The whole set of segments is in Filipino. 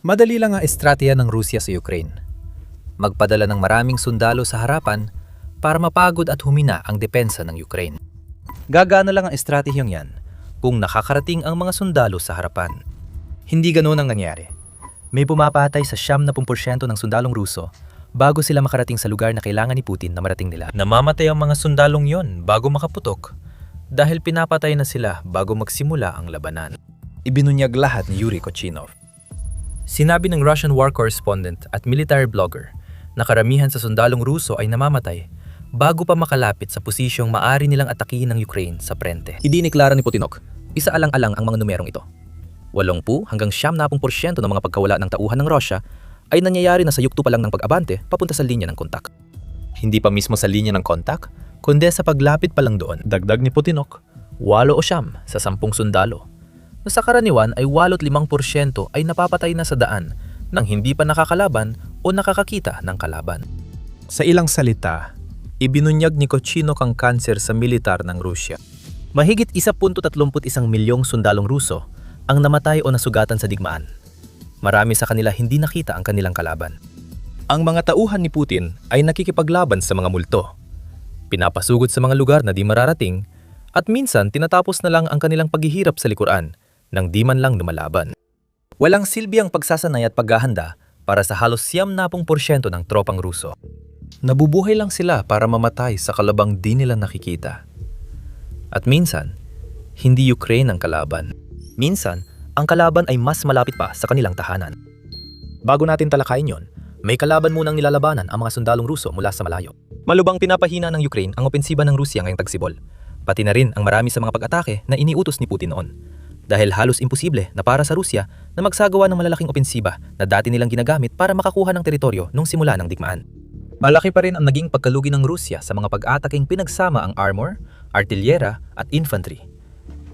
Madali lang ang estratehiya ng Rusya sa Ukraine. Magpadala ng maraming sundalo sa harapan para mapagod at humina ang depensa ng Ukraine. Gagana lang ang estratehiyang yan kung nakakarating ang mga sundalo sa harapan. Hindi ganoon ang nangyari. May pumapatay sa 70% ng sundalong Ruso bago sila makarating sa lugar na kailangan ni Putin na marating nila. Namamatay ang mga sundalong yon bago makaputok dahil pinapatay na sila bago magsimula ang labanan. Ibinunyag lahat ni Yuri Kochinov. Sinabi ng Russian war correspondent at military blogger na karamihan sa sundalong Ruso ay namamatay bago pa makalapit sa posisyong maaari nilang atakihin ng Ukraine sa prente. Idiniklara ni Putinok, isa alang-alang ang mga numerong ito. 80 hanggang 70% ng mga pagkawala ng tauhan ng Russia ay nangyayari na sa yugto pa lang ng pag-abante papunta sa linya ng kontak. Hindi pa mismo sa linya ng kontak, kundi sa paglapit pa lang doon. Dagdag ni Putinok, 8 o 9 sa 10 sundalo. Na sa karaniwan ay 8-5% ay napapatay na sa daan nang hindi pa nakakalaban o nakakakita ng kalaban. Sa ilang salita, ibinunyag ni Kochinok ang kanser sa militar ng Rusya. Mahigit 1.31 milyong sundalong Ruso ang namatay o nasugatan sa digmaan. Marami sa kanila hindi nakita ang kanilang kalaban. Ang mga tauhan ni Putin ay nakikipaglaban sa mga multo. Pinapasugod sa mga lugar na di mararating at minsan tinatapos na lang ang kanilang paghihirap sa likuran nang di man lang lumalaban. Walang silbi ang pagsasanay at paghahanda para sa halos 70% ng tropang Ruso. Nabubuhay lang sila para mamatay sa kalabang di nila nakikita. At minsan, hindi Ukraine ang kalaban. Minsan, ang kalaban ay mas malapit pa sa kanilang tahanan. Bago natin talakayin yon, may kalaban munang nilalabanan ang mga sundalong Ruso mula sa malayo. Malubang pinapahina ng Ukraine ang opensiba ng Rusya ngayong tagsibol, pati na rin ang marami sa mga pag-atake na iniutos ni Putin noon. Dahil halos imposible na para sa Rusya na magsagawa ng malalaking opensiba na dati nilang ginagamit para makakuha ng teritoryo nung simula ng digmaan. Malaki pa rin ang naging pagkalugi ng Rusya sa mga pag-ataking pinagsama ang armor, artilyera at infantry.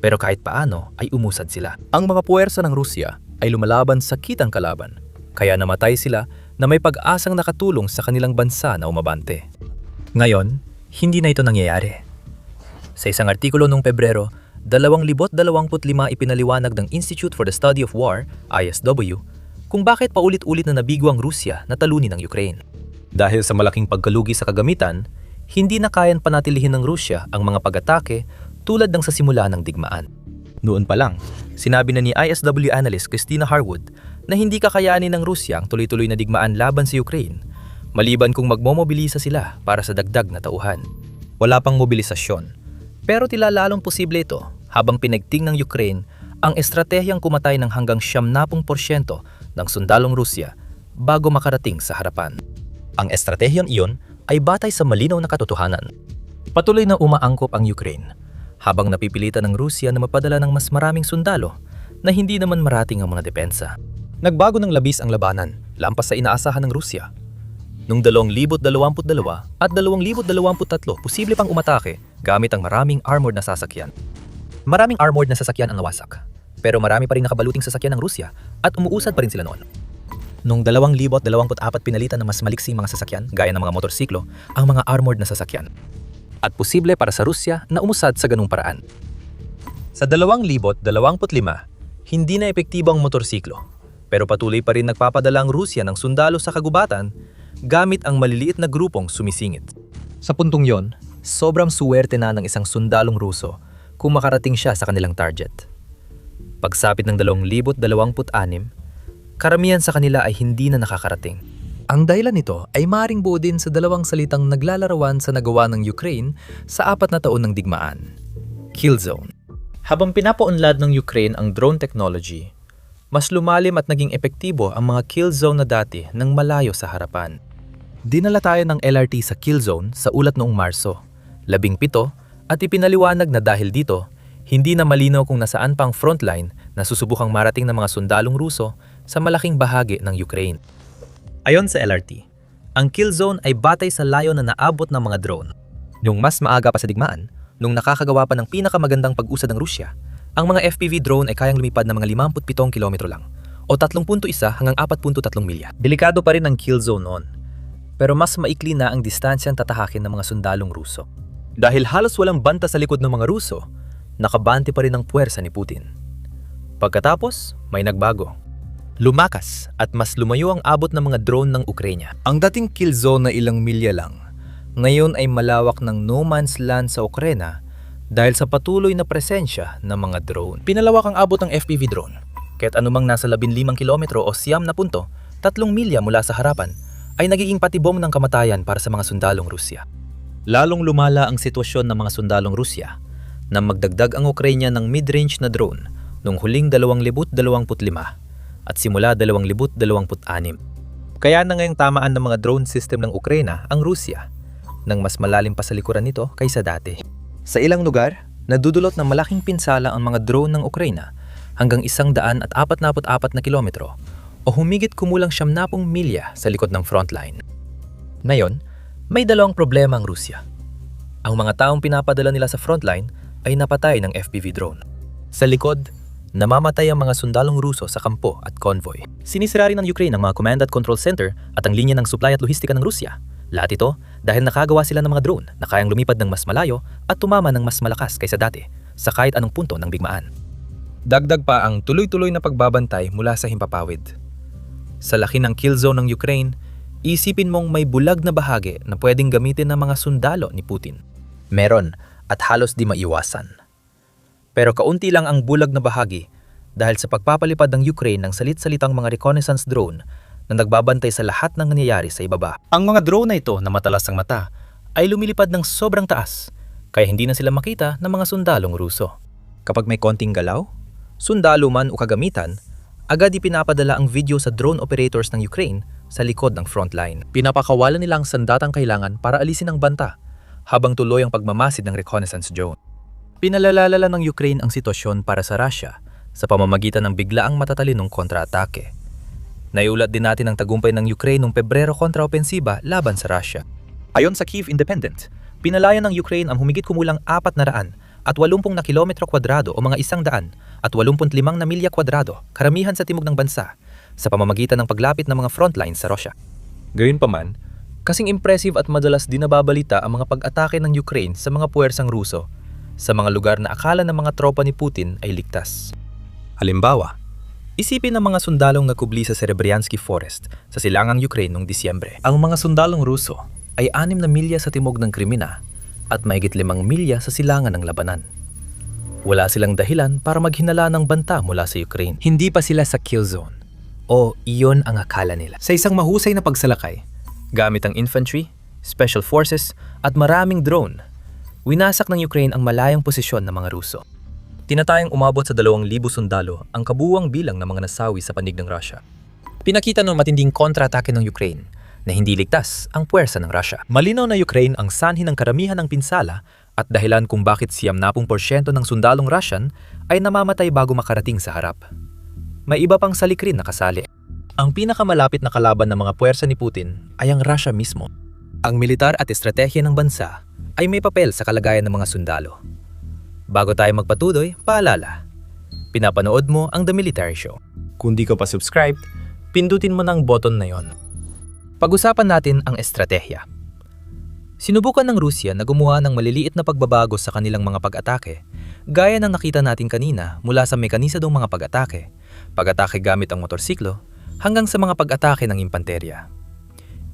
Pero kahit paano ay umusad sila. Ang mga puwersa ng Rusya ay lumalaban sa kitang kalaban, kaya namatay sila na may pag-asang nakatulong sa kanilang bansa na umabante. Ngayon, hindi na ito nangyayari. Sa isang artikulo noong Pebrero, 2025 ipinaliwanag ng Institute for the Study of War, ISW, kung bakit paulit-ulit na nabigo ang Rusya na talunin ng Ukraine. Dahil sa malaking pagkalugi sa kagamitan, hindi na kayang panatilihin ng Rusya ang mga pag-atake tulad ng sa simula ng digmaan. Noon pa lang, sinabi na ni ISW analyst Christina Harwood na hindi kakayanin ng Rusya ang tuloy-tuloy na digmaan laban sa Ukraine, maliban kung magmomobilisa sila para sa dagdag na tauhan. Wala pang mobilisasyon. Pero tila lalong posible ito habang pinagting ng Ukraine ang estratehiyang kumatay ng hanggang 70% ng sundalong Rusya bago makarating sa harapan. Ang estratehiyang iyon ay batay sa malinaw na katotohanan. Patuloy na umaangkop ang Ukraine habang napipilitan ng Rusya na mapadala ng mas maraming sundalo na hindi naman marating ang mga depensa. Nagbago ng labis ang labanan lampas sa inaasahan ng Rusya. Noong 2022 at 2023, posible pang umatake gamit ang maraming armored na sasakyan. Maraming armored na sasakyan ang nawasak, pero marami pa rin nakabaluting sasakyan ng Rusya at umuusad pa rin sila noon. Noong 2024 pinalitan ng mas maliksing mga sasakyan gaya ng mga motorsiklo ang mga armored na sasakyan. At posible para sa Rusya na umusad sa ganung paraan. Sa 2025, hindi na epektibo ang motorsiklo, pero patuloy pa rin nagpapadala ang Rusya ng sundalo sa kagubatan gamit ang maliliit na grupong sumisingit. Sa puntong yon, sobrang suwerte na ng isang sundalong Ruso kung makarating siya sa kanilang target. Pagsapit ng 2026, karamihan sa kanila ay hindi na nakakarating. Ang dahilan nito ay maring buo din sa dalawang salitang naglalarawan sa nagawa ng Ukraine sa 4 na taon ng digmaan. Kill zone. Habang pinapaunlad ng Ukraine ang drone technology, mas lumalim at naging epektibo ang mga kill zone na dati nang malayo sa harapan. Dinala tayo ng LRT sa kill zone sa ulat noong Marso, 17, at ipinaliwanag na dahil dito, hindi na malinaw kung nasaan pang frontline na susubukang marating ng mga sundalong Ruso sa malaking bahagi ng Ukraine. Ayon sa LRT, ang kill zone ay batay sa layo na naabot ng mga drone. Nung mas maaga pa sa digmaan, nung nakakagawa pa ng pinakamagandang pag-usad ng Rusya, ang mga FPV drone ay kayang lumipad ng mga 57 kilometro lang o 3.1 hanggang 4.3 milya. Delikado pa rin ang kill zone noon, pero mas maikli na ang distansyang tatahakin ng mga sundalong Ruso. Dahil halos walang banta sa likod ng mga Ruso, nakabante pa rin ang puwersa ni Putin. Pagkatapos, may nagbago. Lumakas at mas lumayo ang abot ng mga drone ng Ukraine. Ang dating kill zone na ilang milya lang, ngayon ay malawak ng no man's land sa Ukraine dahil sa patuloy na presensya ng mga drone. Pinalawak ang abot ng FPV drone. Kahit anumang nasa 15 kilometro o 9 na punto, 3 milya mula sa harapan, ay nagiging patibong ng kamatayan para sa mga sundalong Rusya. Lalong lumala ang sitwasyon ng mga sundalong Rusya na magdagdag ang Ukraine ng mid-range na drone noong huling 2025 at simula 2026. Kaya na ngayong tamaan ng mga drone system ng Ukraine ang Rusya nang mas malalim pa sa likuran nito kaysa dati. Sa ilang lugar, nadudulot ng malaking pinsala ang mga drone ng Ukraine hanggang 144 na kilometro o humigit kumulang 70 milya sa likod ng frontline. Ngayon, may dalawang problema ang Rusya. Ang mga taong pinapadala nila sa frontline ay napatay ng FPV drone. Sa likod, namamatay ang mga sundalong Ruso sa kampo at convoy. Sinisira rin ng Ukraine ang mga command at control center at ang linya ng supply at lohistika ng Rusya. Lahat ito dahil nakagawa sila ng mga drone na kayang lumipad ng mas malayo at tumama ng mas malakas kaysa dati sa kahit anong punto ng bigmaan. Dagdag pa ang tuloy-tuloy na pagbabantay mula sa himpapawid. Sa laki ng kill zone ng Ukraine, isipin mong may bulag na bahagi na pwedeng gamitin ng mga sundalo ni Putin. Meron at halos di maiwasan. Pero kaunti lang ang bulag na bahagi dahil sa pagpapalipad ng Ukraine ng salit-salitang mga reconnaissance drone na nagbabantay sa lahat ng nangyayari sa ibaba. Ang mga drone na ito na matalas ang mata ay lumilipad ng sobrang taas kaya hindi na sila makita ng mga sundalong Ruso. Kapag may konting galaw, sundalo man o kagamitan, agad ipinapadala ang video sa drone operators ng Ukraine sa likod ng frontline. Pinapakawalan nila ang sandatang kailangan para alisin ang banta habang tuloy ang pagmamasid ng reconnaissance drone. Pinalalala ng Ukraine ang sitwasyon para sa Russia sa pamamagitan ng biglaang matatalinong kontra-atake. Naiulat din natin ang tagumpay ng Ukraine noong Pebrero kontra-opensiba laban sa Russia. Ayon sa Kyiv Independent, pinalayan ng Ukraine ang humigit kumulang 480 na kilometro kwadrado o mga 185 na milya kwadrado, karamihan sa timog ng bansa, sa pamamagitan ng paglapit ng mga frontlines sa Russia. Gayunpaman, kasing impressive at madalas din nababalita ang mga pag-atake ng Ukraine sa mga puwersang Ruso sa mga lugar na akala ng mga tropa ni Putin ay ligtas. Halimbawa, isipin ang mga sundalong nagkubli sa Serebryansky Forest sa silangang Ukraine noong Disyembre. Ang mga sundalong Ruso ay 6 na milya sa timog ng Crimea at mahigit 5 milya sa silangan ng Labanan. Wala silang dahilan para maghinala ng banta mula sa Ukraine. Hindi pa sila sa kill zone. O iyon ang akala nila. Sa isang mahusay na pagsalakay, gamit ang infantry, special forces at maraming drone, winasak ng Ukraine ang malayang posisyon ng mga Ruso. Tinatayang umabot sa 2,000 sundalo ang kabuuang bilang ng mga nasawi sa panig ng Russia. Pinakita ng matinding kontra-atake ng Ukraine na hindi ligtas ang puwersa ng Russia. Malinaw na Ukraine ang sanhi ng karamihan ng pinsala at dahilan kung bakit 70% ng sundalong Russian ay namamatay bago makarating sa harap. May iba pang salikrin na kasali. Ang pinakamalapit na kalaban ng mga puwersa ni Putin ay ang Russia mismo. Ang militar at estratehiya ng bansa ay may papel sa kalagayan ng mga sundalo. Bago tayo magpatuloy, paalala, pinapanood mo ang The Military Show. Kung di ka pa subscribed, pindutin mo ng button na yon. Pag-usapan natin ang estratehiya. Sinubukan ng Rusya na gumawa ng maliliit na pagbabago sa kanilang mga pag-atake, gaya ng nakita natin kanina mula sa mekanisadong mga pag-atake gamit ang motorsiklo, hanggang sa mga pag-atake ng impanterya.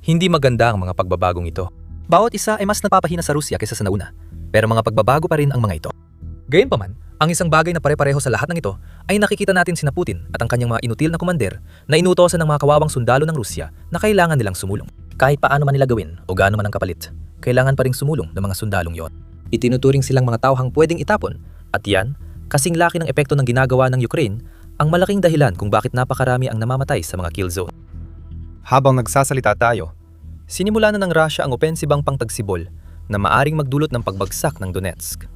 Hindi maganda ang mga pagbabagong ito. Bawat isa ay mas napapahina sa Rusya kaysa sa nauna, pero mga pagbabago pa rin ang mga ito. Gayunpaman, ang isang bagay na pare-pareho sa lahat ng ito ay nakikita natin sina Putin at ang kanyang mga inutil na komander na inutosan ng mga kawawang sundalo ng Rusya na kailangan nilang sumulong. Kahit paano man nila gawin o gaano man ang kapalit, kailangan pa ring sumulong ng mga sundalong yon. Itinuturing silang mga tauhang pwedeng itapon at yan, kasing laki ng epekto ng ginagawa ng Ukraine, ang malaking dahilan kung bakit napakarami ang namamatay sa mga kill zone. Habang nagsasalita tayo, sinimula na ng Russia ang opensibang pangtagsibol na maaring magdulot ng pagbagsak ng Donetsk.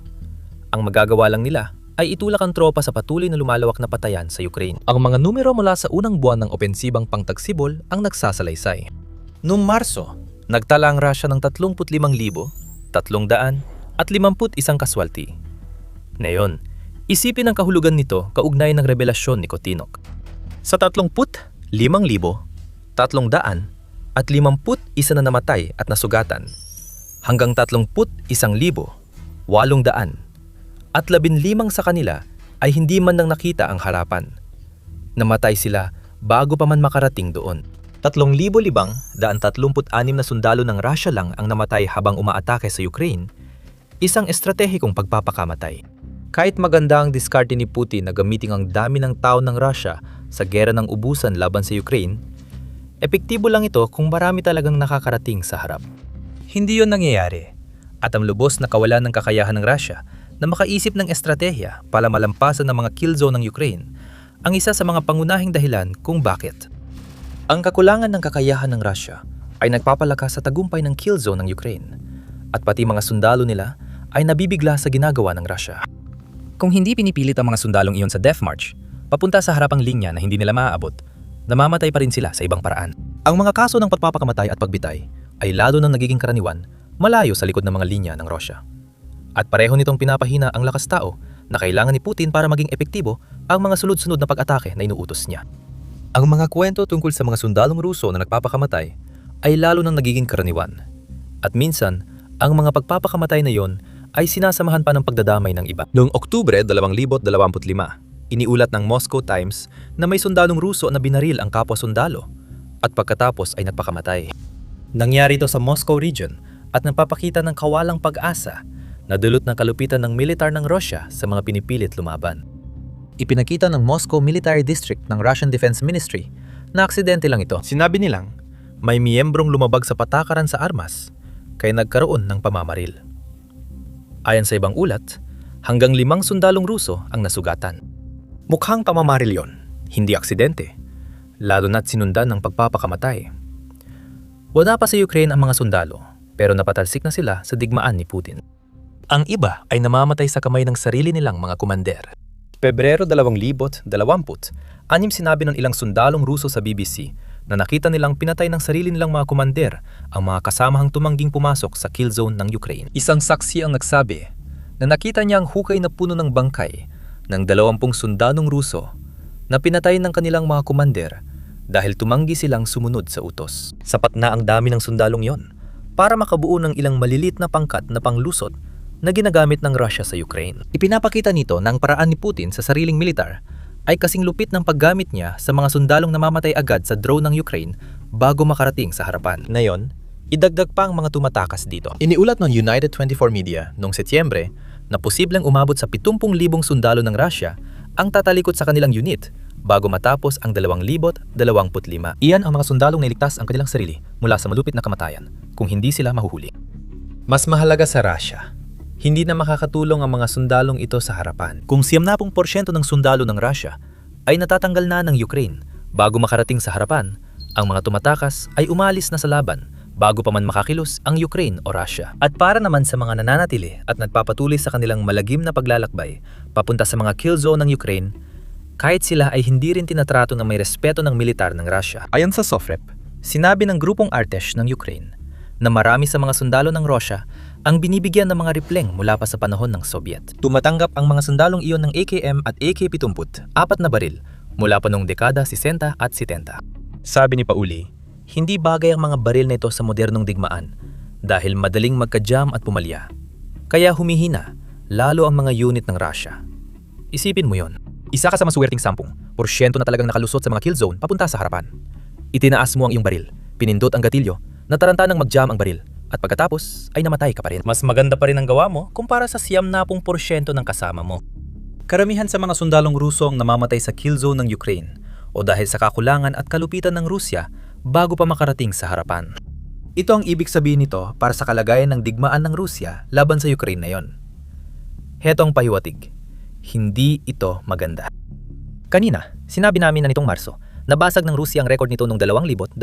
Ang magagawa lang nila ay itulak ang tropa sa patuloy na lumalawak na patayan sa Ukraine. Ang mga numero mula sa unang buwan ng opensibang pangtagsibol ang nagsasalaysay. Noong Marso, nagtala ang Russia ng 35,351 kaswalti. Ngayon, isipin ang kahulugan nito kaugnay ng rebelasyon ni Kotinok. Sa 35,351 na namatay at nasugatan, hanggang 31,800 at 15 sa kanila ay hindi man nang nakita ang harapan. Namatay sila bago pa man makarating doon. 3,536 na sundalo ng Russia lang ang namatay habang umaatake sa Ukraine, isang estratehikong pagpapakamatay. Kahit maganda ang diskarte ni Putin na gamitin ang dami ng tao ng Russia sa gera ng ubusan laban sa Ukraine, epektibo lang ito kung marami talagang nakakarating sa harap. Hindi yon nangyayari, at ang lubos na kawalan ng kakayahan ng Russia na makaisip ng estratehiya para malampasan ng mga kill zone ng Ukraine ang isa sa mga pangunahing dahilan kung bakit. Ang kakulangan ng kakayahan ng Russia ay nagpapalakas sa tagumpay ng kill zone ng Ukraine, at pati mga sundalo nila ay nabibigla sa ginagawa ng Russia. Kung hindi pinipilit ang mga sundalong iyon sa death march, papunta sa harapang linya na hindi nila maaabot, namamatay pa rin sila sa ibang paraan. Ang mga kaso ng pagpapakamatay at pagbitay ay lalo nang nagiging karaniwan malayo sa likod ng mga linya ng Russia. At pareho nitong pinapahina ang lakas tao na kailangan ni Putin para maging epektibo ang mga sunod-sunod na pag-atake na inuutos niya. Ang mga kwento tungkol sa mga sundalong Ruso na nagpapakamatay ay lalo nang nagiging karaniwan. At minsan, ang mga pagpapakamatay na yon ay sinasamahan pa ng pagdadamay ng iba. Noong Oktubre 2025, iniulat ng Moscow Times na may sundalong Ruso na binaril ang kapwa sundalo at pagkatapos ay nagpakamatay. Nangyari ito sa Moscow region at nagpapakita ng kawalang pag-asa na dulot ng kalupitan ng militar ng Russia sa mga pinipilit lumaban. Ipinakita ng Moscow Military District ng Russian Defense Ministry na aksidente lang ito. Sinabi nilang may miyembrong lumabag sa patakaran sa armas kaya nagkaroon ng pamamaril. Ayon sa ibang ulat, hanggang 5 sundalong Ruso ang nasugatan. Mukhang pamamaril yon, hindi aksidente, lalo na't sinundan ng pagpapakamatay. Wala pa sa Ukraine ang mga sundalo, pero napatalsik na sila sa digmaan ni Putin. Ang iba ay namamatay sa kamay ng sarili nilang mga kumander. Pebrero 2020, sinabi ng ilang sundalong Ruso sa BBC na nakita nilang pinatay ng sarili nilang mga kumander ang mga kasamahang tumangging pumasok sa kill zone ng Ukraine. Isang saksi ang nagsabi na nakita niya ang hukay na puno ng bangkay ng 20 sundalong Ruso na pinatay ng kanilang mga kumander dahil tumanggi silang sumunod sa utos. Sapat na ang dami ng sundalong yon para makabuo ng ilang malilit na pangkat na panglusot na ginagamit ng Russia sa Ukraine. Ipinapakita nito na ang paraan ni Putin sa sariling militar ay kasing lupit ng paggamit niya sa mga sundalong namamatay agad sa drone ng Ukraine bago makarating sa harapan. Ngayon, idagdag pa ang mga tumatakas dito. Iniulat ng United 24 Media noong Setyembre na posibleng umabot sa 70,000 sundalo ng Russia ang tatalikod sa kanilang unit bago matapos ang 2025. Iyan ang mga sundalong nailigtas ang kanilang sarili mula sa malupit na kamatayan kung hindi sila mahuhuli. Mas mahalaga sa Russia, hindi na makakatulong ang mga sundalong ito sa harapan. Kung 70% ng sundalo ng Russia ay natatanggal na ng Ukraine bago makarating sa harapan, ang mga tumatakas ay umalis na sa laban bago pa man makakilos ang Ukraine o Russia. At para naman sa mga nananatili at nagpapatuloy sa kanilang malagim na paglalakbay papunta sa mga kill zone ng Ukraine, kahit sila ay hindi rin tinatrato ng may respeto ng militar ng Russia. Ayon sa Sofrep, sinabi ng grupong Artesh ng Ukraine na marami sa mga sundalo ng Russia ang binibigyan ng mga ripleng mula pa sa panahon ng Soviet. Tumatanggap ang mga sundalong iyon ng AKM at AK-70, 4 na baril, mula pa noong dekada 60 at 70. Sabi ni Pauli, hindi bagay ang mga baril na ito sa modernong digmaan dahil madaling magka-jam at pumalya. Kaya humihina, lalo ang mga unit ng Russia. Isipin mo yon. Isa ka sa maswerteng 10% na talagang nakalusot sa mga kill zone papunta sa harapan. Itinaas mo ang iyong baril, pinindot ang gatilyo, nataranta ng mag-jam ang baril, at pagkatapos ay namatay ka pa rin. Mas maganda pa rin ang gawa mo kumpara sa 70% ng kasama mo. Karamihan sa mga sundalong Ruso ang namamatay sa kill zone ng Ukraine o dahil sa kakulangan at kalupitan ng Rusya bago pa makarating sa harapan. Ito ang ibig sabihin nito para sa kalagayan ng digmaan ng Rusya laban sa Ukraine na yon. Heto ang pahiwatig. Hindi ito maganda. Kanina, sinabi namin na nitong Marso, nabasag ng Rusya ang record nito noong 2026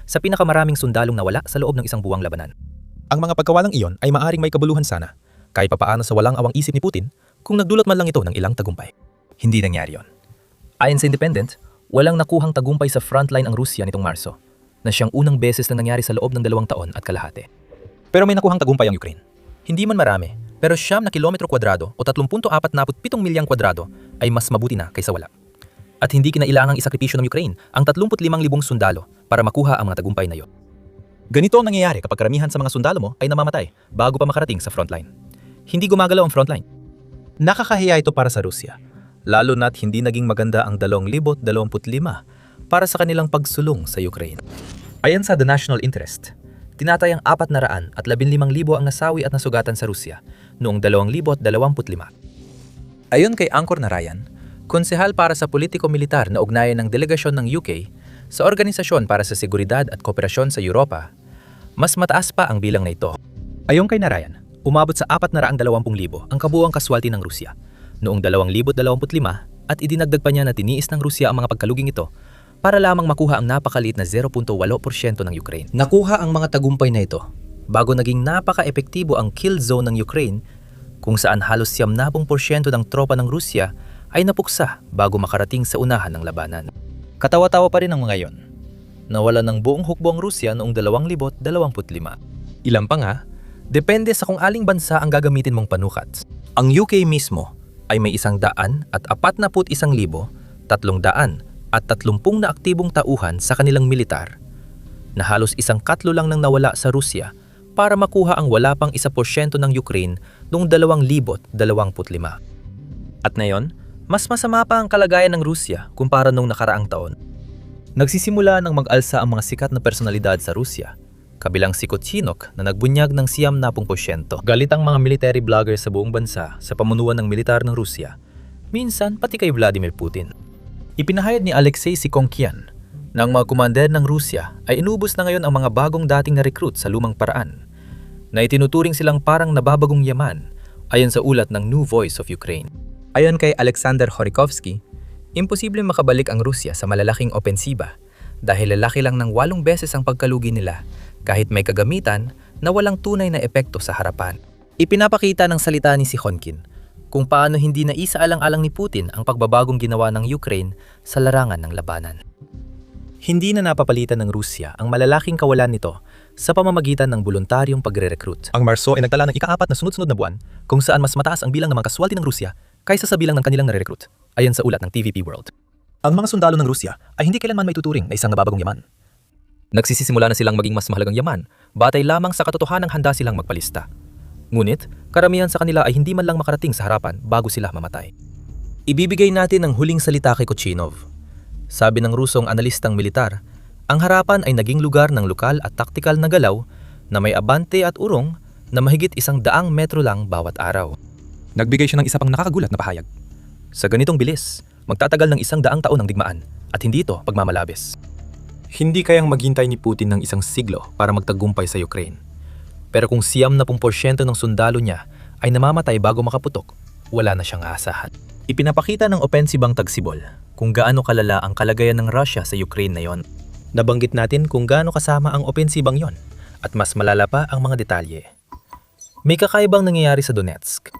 sa pinakamaraming sundalong nawala sa loob ng isang buwang labanan. Ang mga pagkawalang iyon ay maaring may kabuluhan sana, kahit papaano sa walang awang isip ni Putin kung nagdulot man lang ito ng ilang tagumpay. Hindi nangyari yon. Ayon sa Independent, walang nakuhang tagumpay sa frontline ang Rusya nitong Marso, na siyang unang beses na nangyari sa loob ng 2 taon at kalahati. Pero may nakuhang tagumpay ang Ukraine. Hindi man marami, pero 9 na kilometro kwadrado o 30.47 milyang kwadrado ay mas mabuti na kaysa wala. At hindi kinailangang isakripisyo ng Ukraine ang 35,000 sundalo para makuha ang mga tagumpay na yon. Ganito ang nangyayari kapag karamihan sa mga sundalo mo ay namamatay bago pa makarating sa frontline. Hindi gumagalaw ang frontline. Nakakahiya ito para sa Rusya, lalo na't hindi naging maganda ang 2025 para sa kanilang pagsulong sa Ukraine. Ayon sa The National Interest, tinatayang 415,000 ang nasawi at nasugatan sa Rusya noong 2025. Ayon kay Angkor Narayan, konsehal para sa politiko-militar na ugnayan ng delegasyon ng UK sa Organisasyon para sa Seguridad at Kooperasyon sa Europa, mas mataas pa ang bilang na ito. Ayon kay Narayan, umabot sa 420,000 ang kabuuang kaswalti ng Rusya noong 2025 at idinagdag pa niya na tiniis ng Rusya ang mga pagkaluging ito para lamang makuha ang napakaliit na 0.8% ng Ukraine. Nakuha ang mga tagumpay na ito bago naging napaka-epektibo ang kill zone ng Ukraine kung saan halos 70% ng tropa ng Rusya ay napuksa bago makarating sa unahan ng labanan. Katawa-tawa pa rin ang mga yon. Nawalan ng buong hukbo ang Rusya noong 2025. Ilan pa nga, depende sa kung aling bansa ang gagamitin mong panukat. Ang UK mismo ay may 141,300 at 30 na aktibong tauhan sa kanilang militar na halos 1/4 lang nang nawala sa Rusya para makuha ang wala pang 1% ng Ukraine noong 2025. At ngayon, mas masama pa ang kalagayan ng Rusya kumpara noong nakaraang taon. Nagsisimula ng mag-alsa ang mga sikat na personalidad sa Rusya, kabilang si Kotchinok na nagbunyag ng 70%. Galit ang mga military vloggers sa buong bansa sa pamunuan ng militar ng Rusya, minsan pati kay Vladimir Putin. Ipinahayag ni Alexei Sikonkian na ang mga kumander ng Rusya ay inubos na ngayon ang mga bagong dating na recruit sa lumang paraan, na itinuturing silang parang nababagong yaman ayon sa ulat ng New Voice of Ukraine. Ayon kay Alexander Khorikovsky, imposible makabalik ang Rusya sa malalaking opensiba dahil lalaki lang ng 8 beses ang pagkalugi nila kahit may kagamitan na walang tunay na epekto sa harapan. Ipinapakita ng salita ni Sikhonkin kung paano hindi na isaalang-alang ni Putin ang pagbabagong ginawa ng Ukraine sa larangan ng labanan. Hindi na napapalitan ng Rusya ang malalaking kawalan nito sa pamamagitan ng voluntaryong pagre-recruit. Ang Marso ay nagtala ng ika-4 na sunod-sunod na buwan kung saan mas mataas ang bilang ng mga kaswalti ng Rusya kaysa sa bilang ng kanilang nare-recruit, ayon sa ulat ng TVP World. Ang mga sundalo ng Rusya ay hindi kailanman maituturing na isang nababagong yaman. Nagsisimula na silang maging mas mahalagang yaman batay lamang sa katotohanang handa silang magpalista. Ngunit, karamihan sa kanila ay hindi man lang makarating sa harapan bago sila mamatay. Ibibigay natin ang huling salita kay Kochinov. Sabi ng Rusong analistang militar, ang harapan ay naging lugar ng lokal at taktikal na galaw na may abante at urong na mahigit 100 metro lang bawat araw. Nagbigay siya ng isa pang nakakagulat na pahayag. Sa ganitong bilis, magtatagal ng 100 taon ang digmaan at hindi ito pagmamalabis. Hindi kayang maghintay ni Putin ng 1 siglo para magtagumpay sa Ukraine. Pero kung 70% ng sundalo niya ay namamatay bago makaputok, wala na siyang aasahan. Ipinapakita ng opensibang tagsibol kung gaano kalala ang kalagayan ng Russia sa Ukraine na yon. Nabanggit natin kung gaano kasama ang opensibang yon at mas malala pa ang mga detalye. May kakaibang nangyayari sa Donetsk.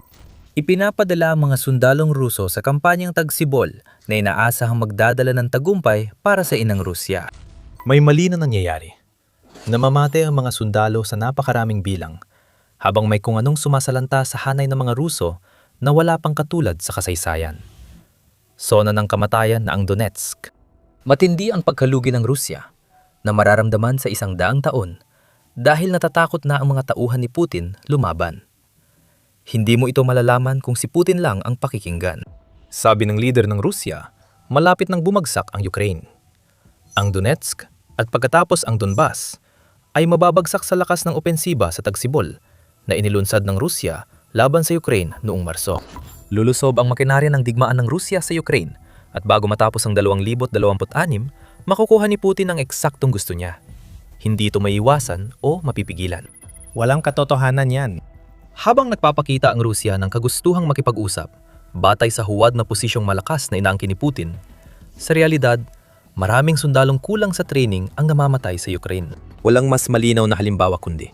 Ipinapadala ang mga sundalong Ruso sa kampanyang tagsibol na inaasahang magdadala ng tagumpay para sa inang Rusya. May mali na nangyayari. Namamatay ang mga sundalo sa napakaraming bilang, habang may kung anong sumasalanta sa hanay ng mga Ruso na wala pang katulad sa kasaysayan. Sona ng kamatayan na ang Donetsk. Matindi ang pagkalugi ng Rusya na mararamdaman sa 100 taon dahil natatakot na ang mga tauhan ni Putin lumaban. Hindi mo ito malalaman kung si Putin lang ang pakikinggan. Sabi ng leader ng Rusya, malapit nang bumagsak ang Ukraine. Ang Donetsk at pagkatapos ang Donbas ay mababagsak sa lakas ng opensiba sa tagsibol na inilunsad ng Rusya laban sa Ukraine noong Marso. Lulusob ang makinarya ng digmaan ng Rusya sa Ukraine at bago matapos ang 2026, makukuha ni Putin ang eksaktong gusto niya. Hindi ito maiiwasan o mapipigilan. Walang katotohanan yan. Habang nagpapakita ang Rusya ng kagustuhang makipag-usap, batay sa huwad na posisyong malakas na inaangkin ni Putin, sa realidad, maraming sundalong kulang sa training ang namamatay sa Ukraine. Walang mas malinaw na halimbawa kundi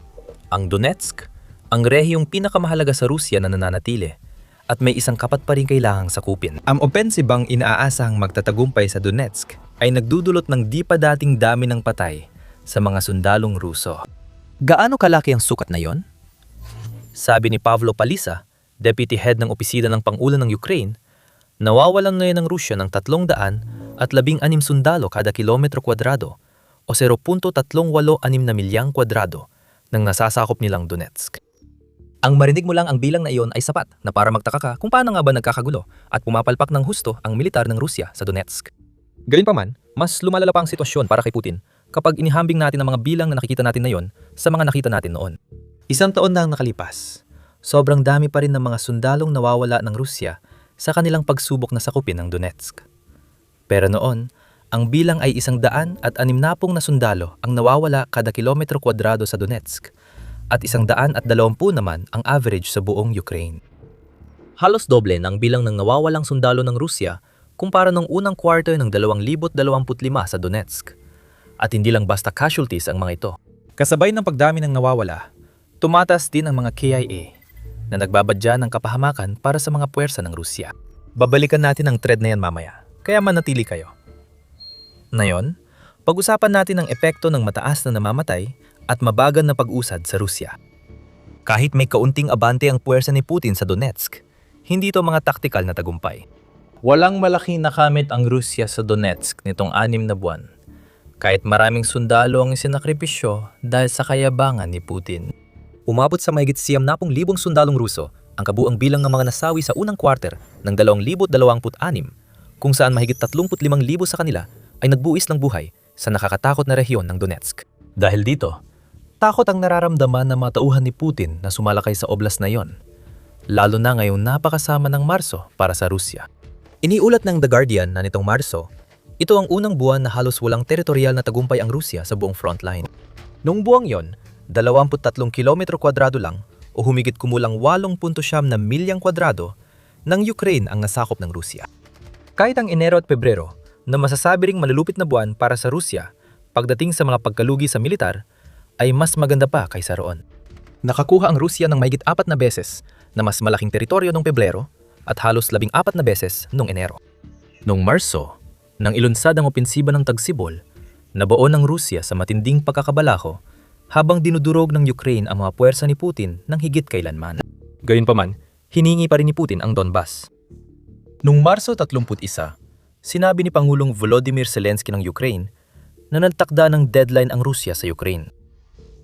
ang Donetsk, ang rehiyong pinakamahalaga sa Rusya na nananatili, at may isang kapat pa rin kailangang sakupin. Ang opensibang inaasahang magtatagumpay sa Donetsk ay nagdudulot ng di pa dating dami ng patay sa mga sundalong Ruso. Gaano kalaki ang sukat na yon? Sabi ni Pavlo Palisa, deputy head ng opisina ng Pangulo ng Ukraine, nawawalan ngayon ng Rusya ng 316 sundalo kada kilometro kwadrado o 0.386 na milyang kwadrado ng nasasakop nilang Donetsk. Ang marinig mo lang ang bilang na iyon ay sapat na para magtaka ka kung paano nga ba nagkakagulo at pumapalpak ng husto ang militar ng Rusya sa Donetsk. Gayunpaman, Mas lumalala pa ang sitwasyon para kay Putin kapag inihambing natin ang mga bilang na nakikita natin ngayon sa mga nakita natin noon. Isang taon na ang nakalipas. Sobrang dami pa rin ng mga sundalong nawawala ng Rusya sa kanilang pagsubok na sakupin ng Donetsk. Pero noon, ang bilang ay 160 na sundalo ang nawawala kada kilometro kwadrado sa Donetsk at 120 naman ang average sa buong Ukraine. Halos doble ng bilang ng nawawalang sundalo ng Rusya kumpara nung unang quarter ng 2025 sa Donetsk. At hindi lang basta casualties ang mga ito. Kasabay ng pagdami ng nawawala, tumatas din ang mga KIA na nagbabadya ng kapahamakan para sa mga puwersa ng Rusya. Babalikan natin ang thread na yan mamaya, kaya manatili kayo. Ngayon, pag-usapan natin ang epekto ng mataas na namamatay at mabagal na pag-usad sa Rusya. Kahit may kaunting abante ang puwersa ni Putin sa Donetsk, hindi ito mga taktikal na tagumpay. Walang malaking nakamit ang Rusya sa Donetsk nitong 6 na buwan, kahit maraming sundalo ang isinakripisyo dahil sa kayabangan ni Putin. Umabot sa mahigit 70,000 sundalong Ruso ang kabuang bilang ng mga nasawi sa unang quarter ng 2026, kung saan mahigit 35,000 sa kanila ay nagbuwis ng buhay sa nakakatakot na rehiyon ng Donetsk. Dahil dito, takot ang nararamdaman ng mga tauhan ni Putin na sumalakay sa oblast na iyon, lalo na ngayong napakasama ng Marso para sa Rusya. Iniulat ng The Guardian na nitong Marso, ito ang unang buwan na halos walang teritorial na tagumpay ang Rusya sa buong frontline. Noong buwang yon, 23 kilometro kwadrado lang o humigit kumulang 8.9 na milyang kwadrado ng Ukraine ang nasakop ng Rusya. Kahit ang Enero at Pebrero na masasabi ring malulupit na buwan para sa Rusya pagdating sa mga pagkalugi sa militar, ay mas maganda pa kaysa roon. Nakakuha ang Rusya ng mahigit 4 na beses na mas malaking teritoryo noong Pebrero at halos 14 na beses noong Enero. Noong Marso, nang ilunsad ang opensiba ng Tagsibol, nabuo ng Rusya sa matinding pagkakabalako habang dinudurog ng Ukraine ang mga puwersa ni Putin ng higit kailanman. Gayunpaman, hiningi pa rin ni Putin ang Donbas. Noong Marso 31, sinabi ni Pangulong Volodymyr Zelensky ng Ukraine na nagtakda ng deadline ang Rusya sa Ukraine.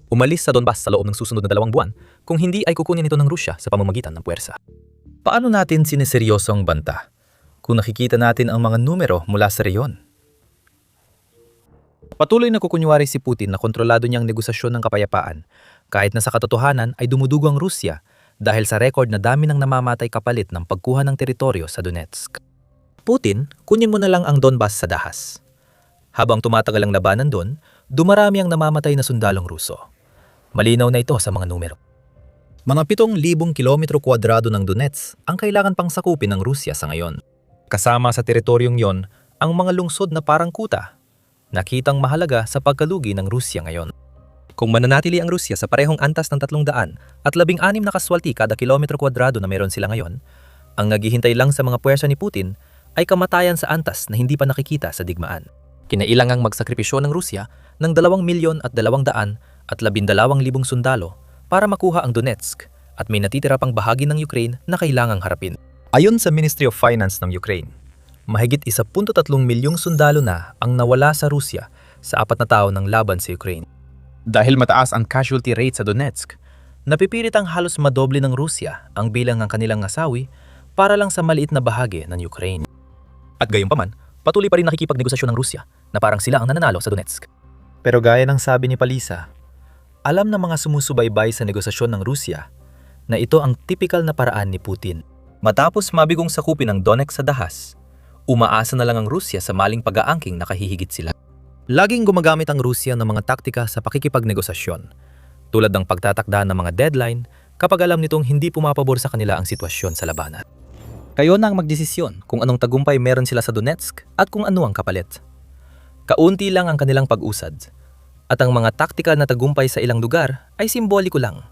Umalis sa Donbas sa loob ng susunod na 2 buwan kung hindi ay kukunin ito ng Rusya sa pamamagitan ng puwersa. Paano natin sineseryoso ang banta kung nakikita natin ang mga numero mula sa reyon? Patuloy na kukunyari si Putin na kontrolado niyang negosasyon ng kapayapaan kahit na sa katotohanan ay dumudugo ang Rusya dahil sa record na dami ng namamatay kapalit ng pagkuha ng teritoryo sa Donetsk. Putin, kunin mo na lang ang Donbas sa dahas. Habang tumatagal ang labanan doon, dumarami ang namamatay na sundalong Ruso. Malinaw na ito sa mga numero. Mga 7,000 kilometro kwadrado ng Donetsk ang kailangan pang sakupin ng Rusya sa ngayon. Kasama sa teritoryong yon ang mga lungsod na parang kuta, nakitang mahalaga sa pagkalugi ng Rusya ngayon. Kung mananatili ang Rusya sa parehong antas ng 300 at 16 na kaswalti kada kilometro kwadrado na meron sila ngayon, ang naghihintay lang sa mga puwersa ni Putin ay kamatayan sa antas na hindi pa nakikita sa digmaan. Kinailangang magsakripisyo ng Rusya ng 2,212,000 sundalo para makuha ang Donetsk at may natitira pang bahagi ng Ukraine na kailangang harapin. Ayon sa Ministry of Finance ng Ukraine, mahigit 1.3 milyong sundalo na ang nawala sa Rusya sa 4 na taon ng laban sa Ukraine. Dahil mataas ang casualty rate sa Donetsk, napipilit ang halos madoble ng Rusya ang bilang ng kanilang nasawi para lang sa maliit na bahagi ng Ukraine. At gayunpaman, patuloy pa rin nakikipagnegosasyon ng Rusya na parang sila ang nananalo sa Donetsk. Pero gaya ng sabi ni Palisa, alam ng mga sumusubaybay sa negosasyon ng Rusya na ito ang tipikal na paraan ni Putin. Matapos mabigong sakupin ang Donetsk sa dahas, umaasa na lang ang Rusya sa maling pag-aangking nakahihigit sila. Laging gumagamit ang Rusya ng mga taktika sa pakikipagnegosasyon, tulad ng pagtatakda ng mga deadline kapag alam nitong hindi pumapabor sa kanila ang sitwasyon sa labanan. Kayo na ang magdesisyon kung anong tagumpay meron sila sa Donetsk at kung ano ang kapalit. Kaunti lang ang kanilang pag-usad, at ang mga taktikal na tagumpay sa ilang lugar ay simboliko lang.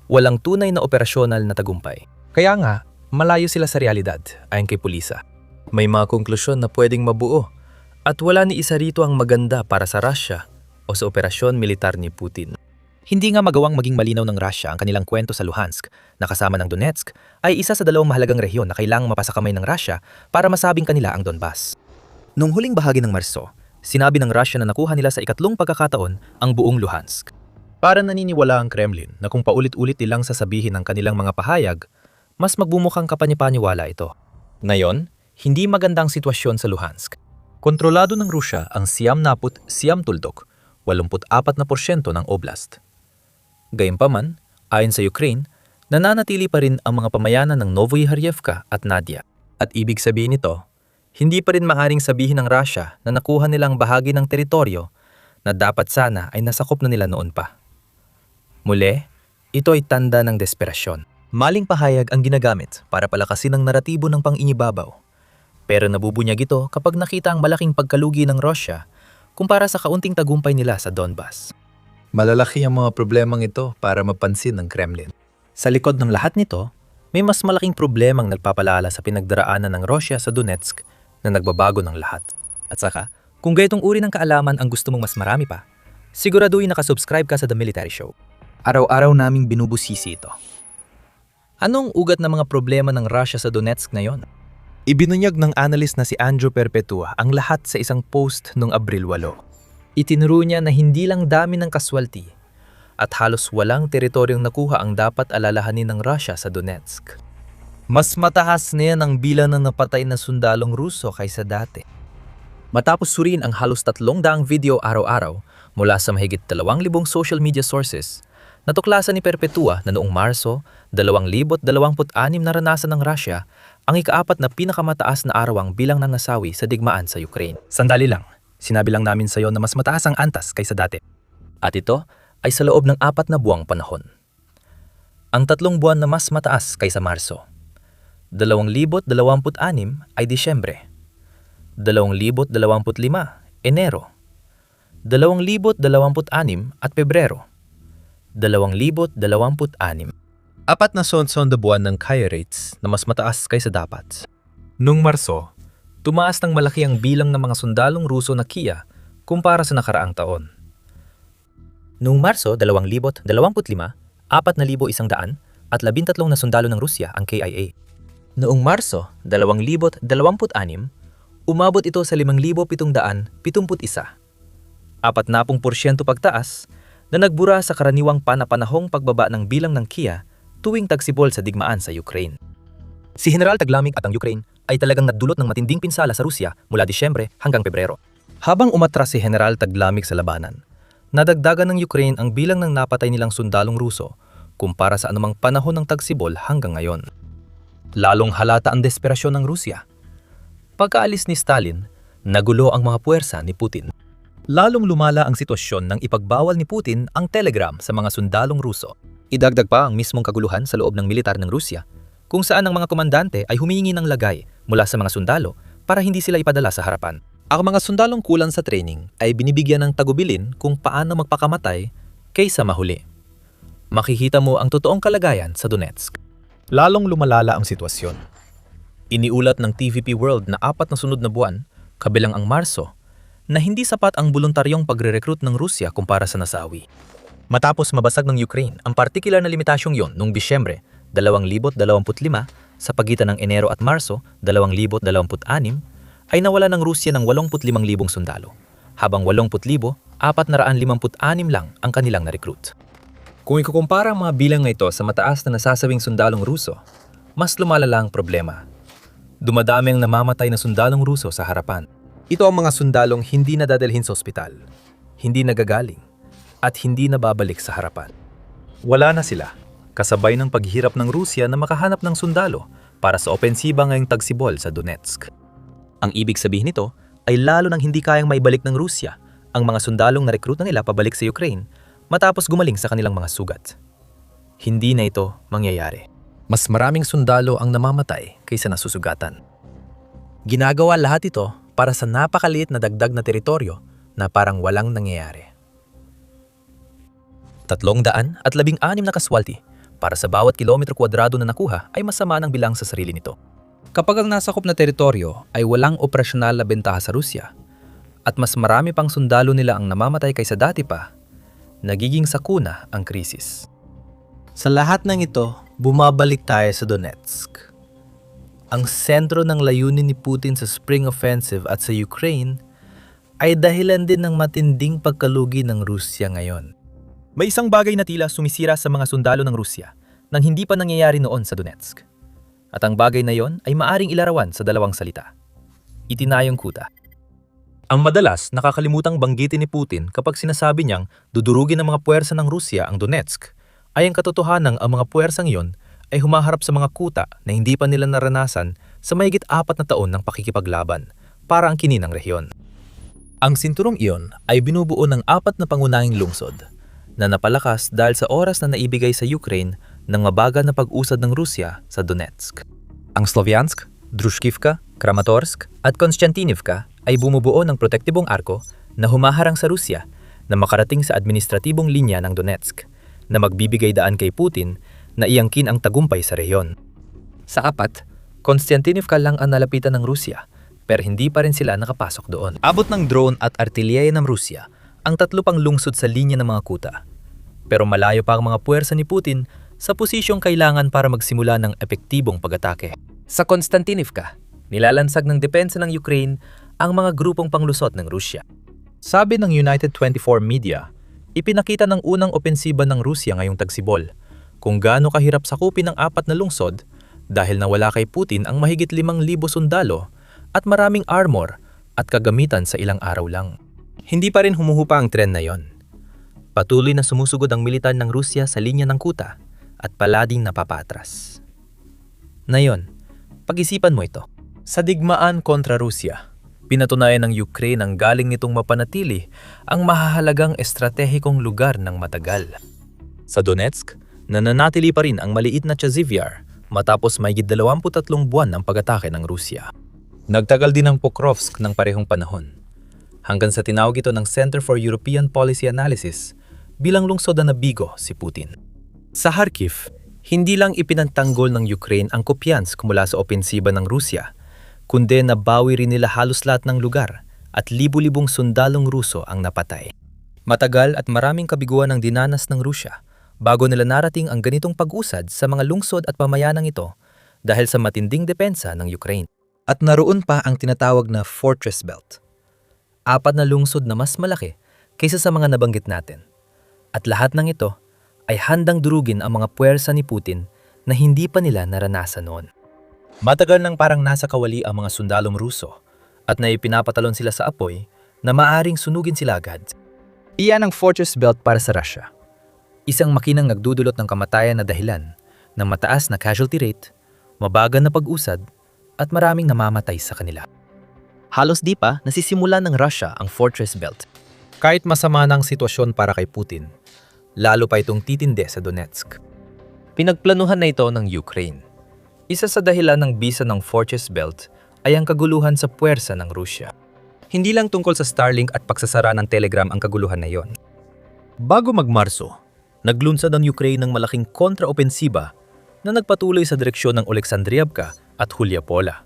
Walang tunay na operasyonal na tagumpay. Kaya nga, malayo sila sa realidad, ayon kay Palisa. May mga konklusyon na pwedeng mabuo at wala ni isa rito ang maganda para sa Russia o sa operasyon militar ni Putin. Hindi nga magawang maging malinaw ng Russia ang kanilang kwento sa Luhansk na kasama ng Donetsk ay isa sa 2 mahalagang rehiyon na kailangang mapasakamay ng Russia para masabing kanila ang Donbas. Noong huling bahagi ng Marso, sinabi ng Russia na nakuha nila sa ikatlong pagkakataon ang buong Luhansk. Para naniniwala ang Kremlin na kung paulit-ulit nilang sasabihin ang kanilang mga pahayag, mas magbumukhang kapani-paniwala ito. Ngayon, hindi magandang sitwasyon sa Luhansk. Kontrolado ng Rusya ang Siyam Tuldok, 84% ng oblast. Gayunpaman, ayon sa Ukraine, nananatili pa rin ang mga pamayanan ng Novoyharevka at Nadia. At ibig sabihin nito, hindi pa rin maaaring sabihin ng Russia na nakuha nilang bahagi ng teritoryo na dapat sana ay nasakop na nila noon pa. Muli, ito ay tanda ng desperasyon. Maling pahayag ang ginagamit para palakasin ang naratibo ng pang-inibabaw. Pero nabubunyag ito kapag nakita ang malaking pagkalugi ng Rusya kumpara sa kaunting tagumpay nila sa Donbas. Malalaki ang mga problemang ito para mapansin ng Kremlin. Sa likod ng lahat nito, may mas malaking problemang nagpapalala sa pinagdaraanan ng Rusya sa Donetsk na nagbabago ng lahat. At saka, kung gaytong uri ng kaalaman ang gusto mong mas marami pa, siguraduhin nakasubscribe ka sa The Military Show. Araw-araw naming binubusisi ito. Anong ugat ng mga problema ng Rusya sa Donetsk ngayon? Ibinunyag ng analyst na si Andrew Perpetua ang lahat sa isang post noong Abril 8. Itinuro niya na hindi lang dami ng kaswalti at halos walang teritoryong nakuha ang dapat alalahanin ng Rusya sa Donetsk. Mas mataas na yan ang bilang ng napatay na sundalong Ruso kaysa dati. Matapos suriin ang halos 300 video araw-araw mula sa mahigit 2,000 social media sources, natuklasan ni Perpetua na noong Marso 2026 naranasan ng Rusya ang ika-4 na pinakamataas na arawang bilang ng nasawi sa digmaan sa Ukraine. Sandali lang, sinabi lang namin sa iyo na mas mataas ang antas kaysa dati. At ito ay sa loob ng 4 na buwang panahon. Ang 3 buwan na mas mataas kaysa Marso. 2026 ay Disyembre. 2025, Enero. 2026 at Pebrero. 2026. 4 na sonda buwan ng Kaya rates na mas mataas kaysa dapat. Noong Marso, tumaas ng malaki ang bilang ng mga sundalong Ruso na Kia kumpara sa nakaraang taon. Noong Marso 2025, 4,100 at 13 na sundalo ng Rusya ang KIA. Noong Marso 2026, umabot ito sa 5,771, 40% pagtaas na nagbura sa karaniwang panapanahong pagbaba ng bilang ng Kia tuwing tagsibol sa digmaan sa Ukraine. Si General Taglamig at ang Ukraine ay talagang nagdulot ng matinding pinsala sa Rusya mula Disyembre hanggang Pebrero. Habang umatras si General Taglamig sa labanan, nadagdagan ng Ukraine ang bilang ng napatay nilang sundalong Ruso kumpara sa anumang panahon ng tagsibol hanggang ngayon. Lalong halata ang desperasyon ng Rusya. Pagkaalis ni Stalin, nagulo ang mga puwersa ni Putin. Lalong lumala ang sitwasyon nang ipagbawal ni Putin ang telegram sa mga sundalong Ruso. Idagdag pa ang mismong kaguluhan sa loob ng militar ng Rusya, kung saan ang mga komandante ay humihingi ng lagay mula sa mga sundalo para hindi sila ipadala sa harapan. Ang mga sundalong kulang sa training ay binibigyan ng tagubilin kung paano magpakamatay kaysa mahuli. Makikita mo ang totoong kalagayan sa Donetsk. Lalong lumalala ang sitwasyon. Iniulat ng TVP World na 4 na sunod na buwan, kabilang ang Marso, na hindi sapat ang voluntaryong pagre-recruit ng Rusya kumpara sa nasawi. Matapos mabasag ng Ukraine ang partikular na limitasyong yon noong Disyembre 2025 sa pagitan ng Enero at Marso 2026, ay nawala ng Rusya ng 85,000 sundalo, habang 80,456 lang ang kanilang na-recruit. Kung ikukumpara ang mga bilang na ito sa mataas na nasasawing sundalong Ruso, mas lumalala ang problema. Dumadami ang namamatay na sundalong Ruso sa harapan. Ito ang mga sundalong hindi nadadalhin sa ospital, hindi nagagaling, at hindi nababalik sa harapan. Wala na sila, kasabay ng paghihirap ng Rusya na makahanap ng sundalo para sa opensiba ngayong tagsibol sa Donetsk. Ang ibig sabihin nito ay lalo nang hindi kayang maibalik ng Rusya ang mga sundalong na-recruit na nila pabalik sa Ukraine matapos gumaling sa kanilang mga sugat. Hindi na ito mangyayari. Mas maraming sundalo ang namamatay kaysa nasusugatan. Ginagawa lahat ito para sa napakaliit na dagdag na teritoryo na parang walang nangyayari. 316 na kaswalti para sa bawat kilometro kwadrado na nakuha ay masama ng bilang sa sarili nito. Kapag ang nasakop na teritoryo ay walang operasyonal na bentaha sa Rusya at mas marami pang sundalo nila ang namamatay kaysa dati pa, nagiging sakuna ang krisis. Sa lahat ng ito, bumabalik tayo sa Donetsk. Ang sentro ng layunin ni Putin sa Spring Offensive at sa Ukraine ay dahilan din ng matinding pagkalugi ng Rusya ngayon. May isang bagay na tila sumisira sa mga sundalo ng Rusya nang hindi pa nangyayari noon sa Donetsk. At ang bagay na yon ay maaring ilarawan sa 2 salita. Itinayong kuta. Ang madalas nakakalimutang banggitin ni Putin kapag sinasabi niyang dudurugin ng mga puwersa ng Rusya ang Donetsk ay ang katotohanang ang mga puwersang iyon ay humaharap sa mga kuta na hindi pa nila naranasan sa mahigit 4 na taon ng pakikipaglaban para ang kininang rehiyon. Ang sinturong iyon ay binubuo ng 4 na pangunahing lungsod na napalakas dahil sa oras na naibigay sa Ukraine ng mabagal na pag-usad ng Rusya sa Donetsk. Ang Sloviansk, Drushkivka, Kramatorsk at Konstantinivka ay bumubuo ng protektibong arko na humaharang sa Rusya na makarating sa administratibong linya ng Donetsk na magbibigay daan kay Putin na iangkin ang tagumpay sa rehiyon. Sa apat, Konstantinivka lang ang nalapitan ng Rusya pero hindi pa rin sila nakapasok doon. Abot ng drone at artillerya ng Rusya ang 3 pang lungsod sa linya ng mga kuta. Pero malayo pa ang mga puwersa ni Putin sa posisyong kailangan para magsimula ng epektibong pag-atake. Sa Konstantinivka, nilalansag ng depensa ng Ukraine ang mga grupong panglusot ng Rusya. Sabi ng United 24 Media, ipinakita ng unang opensiba ng Rusya ngayong tagsibol kung gaano kahirap sakupin ang 4 na lungsod dahil nawala kay Putin ang mahigit 5,000 sundalo at maraming armor at kagamitan sa ilang araw lang. Hindi pa rin humuhupa ang tren na yon. Patuloy na sumusugod ang militar ng Rusya sa linya ng kuta at palading napapatras. Ngayon, pag-isipan mo ito. Sa digmaan kontra Rusya, pinatunayan ng Ukraine ang galing nitong mapanatili ang mahahalagang estratehikong lugar ng matagal. Sa Donetsk, nananatili pa rin ang maliit na Chazivyar matapos mahigit 23 buwan ng pag-atake ng Rusya. Nagtagal din ang Pokrovsk ng parehong panahon, hanggang sa tinawag ito ng Center for European Policy Analysis bilang lungsod na nabigo si Putin. Sa Kharkiv, hindi lang ipinantanggol ng Ukraine ang Kupiansk mula sa opensiba ng Rusya, kundi nabawi rin nila halos lahat ng lugar at libu-libong sundalong Ruso ang napatay. Matagal at maraming kabiguan ang dinanas ng Rusya bago nila narating ang ganitong pag-usad sa mga lungsod at pamayanang ito dahil sa matinding depensa ng Ukraine. At naroon pa ang tinatawag na Fortress Belt. 4 na lungsod na mas malaki kaysa sa mga nabanggit natin. At lahat ng ito ay handang durugin ang mga puwersa ni Putin na hindi pa nila naranasan noon. Matagal nang parang nasa kawali ang mga sundalong Ruso at naipinapatalon sila sa apoy na maaring sunugin sila agad. Iyan ang Fortress Belt para sa Russia. Isang makinang nagdudulot ng kamatayan na dahilan ng mataas na casualty rate, mabagal na pag-usad at maraming namamatay sa kanila. Halos di pa nasisimula ng Russia ang Fortress Belt. Kahit masama na ang sitwasyon para kay Putin, lalo pa itong titindi sa Donetsk. Pinagplanuhan na ito ng Ukraine. Isa sa dahilan ng bisa ng Fortress Belt ay ang kaguluhan sa puwersa ng Rusya. Hindi lang tungkol sa Starlink at pagsasara ng Telegram ang kaguluhan na iyon. Bago magmarso, naglunsad ang Ukraine ng malaking kontra-opensiba na nagpatuloy sa direksyon ng Oleksandriivka at Huliapola.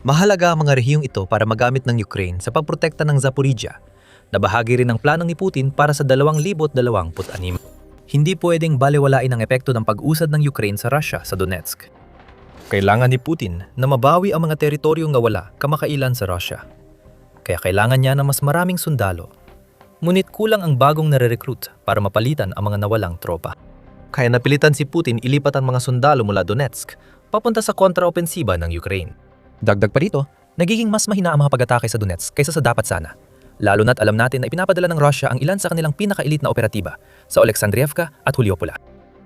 Mahalaga ang mga rehiyong ito para magamit ng Ukraine sa pagprotekta ng Zaporizhia, na bahagi rin ng planong ni Putin para sa 2026. Hindi pwedeng balewalain ang epekto ng pag-usad ng Ukraine sa Russia sa Donetsk. Kailangan ni Putin na mabawi ang mga teritoryong nawala kamakailan sa Russia. Kaya kailangan niya ng mas maraming sundalo. Ngunit kulang ang bagong nare-recruit para mapalitan ang mga nawalang tropa. Kaya napilitan si Putin ilipat ang mga sundalo mula Donetsk papunta sa kontra-opensiba ng Ukraine. Dagdag pa rito, nagiging mas mahina ang mga pag-atake sa Donetsk kaysa sa dapat sana. Lalo na't alam natin na ipinapadala ng Russia ang ilan sa kanilang pinaka-elite na operatiba sa Oleksandriivka at Huliopole.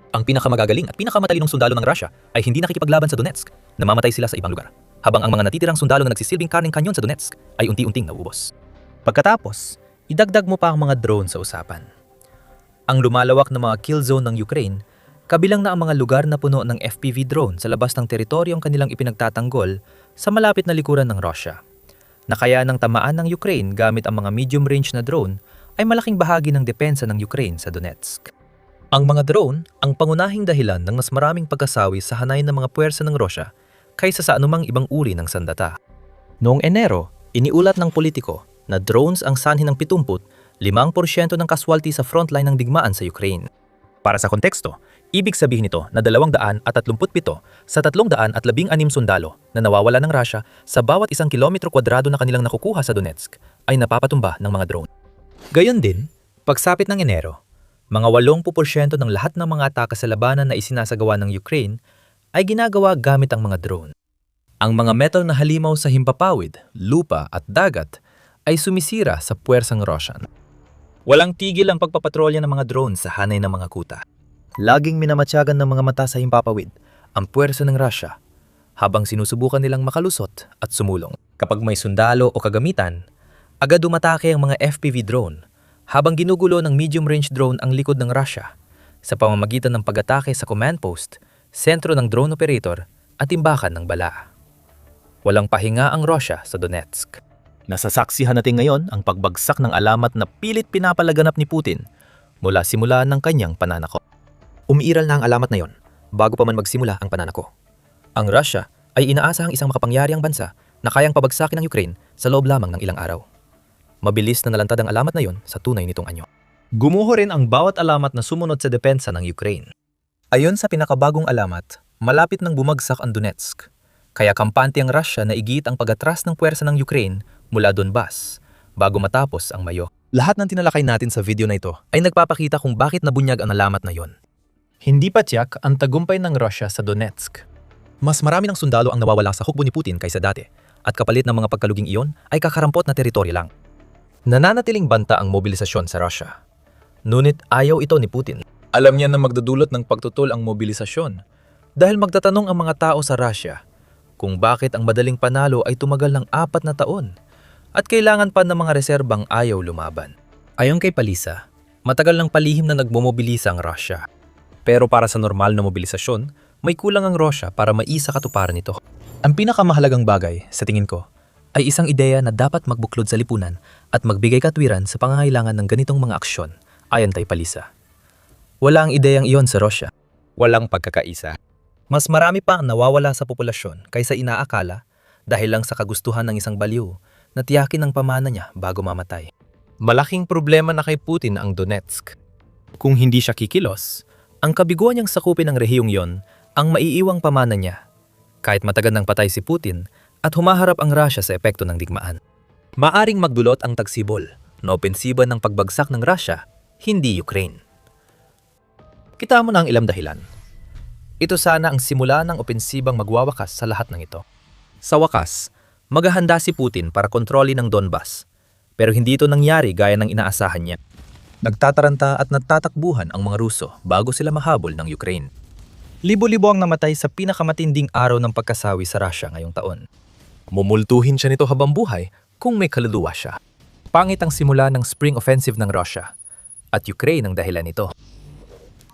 Ang pinakamagagaling at pinakamatalinong sundalo ng Russia ay hindi nakikipaglaban sa Donetsk, namamatay sila sa ibang lugar, habang ang mga natitirang sundalo na nagsisilbing karneng kanyon sa Donetsk ay unti-unting nauubos. Pagkatapos, idagdag mo pa ang mga drone sa usapan. Ang lumalawak na mga kill zone ng Ukraine, kabilang na ang mga lugar na puno ng FPV drone sa labas ng teritoryong kanilang ipinagtatanggol sa malapit na likuran ng Russia. Na kaya ng tamaan ng Ukraine gamit ang mga medium-range na drone ay malaking bahagi ng depensa ng Ukraine sa Donetsk. Ang mga drone ang pangunahing dahilan ng mas maraming pagkasawi sa hanay ng mga puwersa ng Russia kaysa sa anumang ibang uri ng sandata. Noong Enero, iniulat ng politiko na drones ang sanhi ng 75% ng casualty sa frontline ng digmaan sa Ukraine. Para sa konteksto, ibig sabihin nito na 237 sa 316 sundalo na nawawala ng Russia sa bawat 1 kilometro kwadrado na kanilang nakukuha sa Donetsk ay napapatumba ng mga drone. Gayon din, pagsapit ng Enero, mga 80% ng lahat ng mga atake sa labanan na isinasagawa ng Ukraine ay ginagawa gamit ang mga drone. Ang mga metal na halimaw sa himpapawid, lupa at dagat ay sumisira sa puwersang Russian. Walang tigil ang pagpapatrolya ng mga drone sa hanay ng mga kuta. Laging minamatyagan ng mga mata sa himpapawid ang puwersa ng Russia habang sinusubukan nilang makalusot at sumulong. Kapag may sundalo o kagamitan, agad umatake ang mga FPV drone habang ginugulo ng medium-range drone ang likod ng Russia sa pamamagitan ng pag-atake sa command post, sentro ng drone operator at imbakan ng bala. Walang pahinga ang Russia sa Donetsk. Nasasaksihan natin ngayon ang pagbagsak ng alamat na pilit pinapalaganap ni Putin mula simula ng kanyang pananako. Umiiral na ang alamat na yon bago pa man magsimula ang pananako. Ang Russia ay inaasahang isang makapangyarihang bansa na kayang pabagsakin ang Ukraine sa loob lamang ng ilang araw. Mabilis na nalantad ang alamat na yon sa tunay nitong anyo. Gumuho rin ang bawat alamat na sumunod sa depensa ng Ukraine. Ayon sa pinakabagong alamat, malapit nang bumagsak ang Donetsk. Kaya kampante ang Russia na igit ang pag-atras ng puwersa ng Ukraine mula Donbas bago matapos ang Mayo. Lahat ng tinalakay natin sa video na ito ay nagpapakita kung bakit nabunyag ang alamat na yon. Hindi pa tiyak ang tagumpay ng Russia sa Donetsk. Mas marami ng sundalo ang nawawala sa hukbo ni Putin kaysa dati at kapalit ng mga pagkaluging iyon ay kakarampot na teritoryo lang. Nananatiling banta ang mobilisasyon sa Russia. Ngunit ayaw ito ni Putin. Alam niya na magdudulot ng pagtutol ang mobilisasyon dahil magtatanong ang mga tao sa Russia kung bakit ang madaling panalo ay tumagal ng 4 na taon at kailangan pa ng mga reserbang ayaw lumaban. Ayon kay Palisa, matagal ng palihim na nagmomobilisa ang Russia. Pero para sa normal na mobilisasyon, may kulang ang Russia para maisa katuparan ito. Ang pinakamahalagang bagay, sa tingin ko, ay isang ideya na dapat magbuklod sa lipunan at magbigay katwiran sa pangangailangan ng ganitong mga aksyon, ayon kay Palisa. Wala ang ideyang iyon sa Russia. Walang pagkakaisa. Mas marami pa ang nawawala sa populasyon kaysa inaakala dahil lang sa kagustuhan ng isang baliw na tiyakin ang pamana niya bago mamatay. Malaking problema na kay Putin ang Donetsk. Kung hindi siya kikilos, ang kabiguan niyang sakupin ng rehiyong yon ang maiiwang pamana niya. Kahit matagal nang patay si Putin at humaharap ang Russia sa epekto ng digmaan. Maaring magdulot ang tagsibol na opensiba ng pagbagsak ng Russia, hindi Ukraine. Kita mo na ang ilang dahilan. Ito sana ang simula ng opensibang magwawakas sa lahat ng ito. Sa wakas, maghahanda si Putin para kontrolin ang Donbas. Pero hindi ito nangyari gaya ng inaasahan niya. Nagtataranta at nagtatakbuhan ang mga Ruso bago sila mahabol ng Ukraine. Libo-libo ang namatay sa pinakamatinding araw ng pagkasawi sa Russia ngayong taon. Mumultuhin siya nito habang buhay kung may kaluluwa siya. Pangit ang simula ng spring offensive ng Russia at Ukraine ang dahilan nito.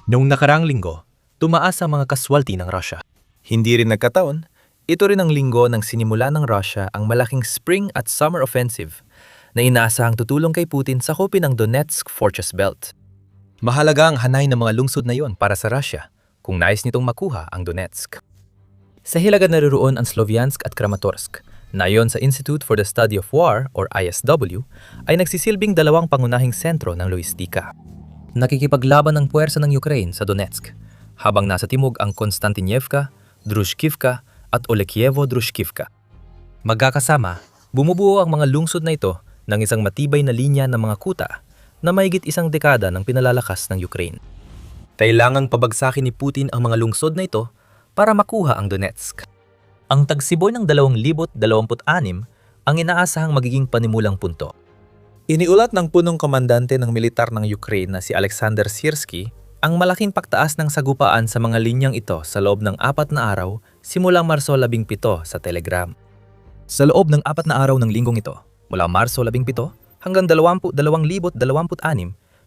Noong nakaraang linggo, tumaas ang mga kaswalti ng Russia. Hindi rin nagkataon, ito rin ang linggo nang sinimula ng Russia ang malaking spring at summer offensive na inaasahang tutulong kay Putin sa sakupin ng Donetsk Fortress Belt. Mahalaga ang hanay ng mga lungsod na iyon para sa Russia kung nais nitong makuha ang Donetsk. Sa Hilaga naroon ang Sloviansk at Kramatorsk na ayon sa Institute for the Study of War or ISW ay nagsisilbing dalawang pangunahing sentro ng lohistika. Nakikipaglaban ang puwersa ng Ukraine sa Donetsk habang nasa timog ang Konstantinivka, Drushkivka at Olekyevo-Drushkivka. Magkakasama, bumubuo ang mga lungsod na ito ng isang matibay na linya ng mga kuta na mahigit isang dekada ng pinalalakas ng Ukraine. Kailangang pabagsakin ni Putin ang mga lungsod na ito para makuha ang Donetsk. Ang tagsibol ng 2026 ang inaasahang magiging panimulang punto. Iniulat ng punong komandante ng militar ng Ukraine na si Alexander Syrskyi ang malaking pagtaas ng sagupaan sa mga linyang ito sa loob ng 4 na araw simulang Marso 17 sa Telegram. Sa loob ng 4 na araw ng linggong ito, mula Marso 17 hanggang 2026,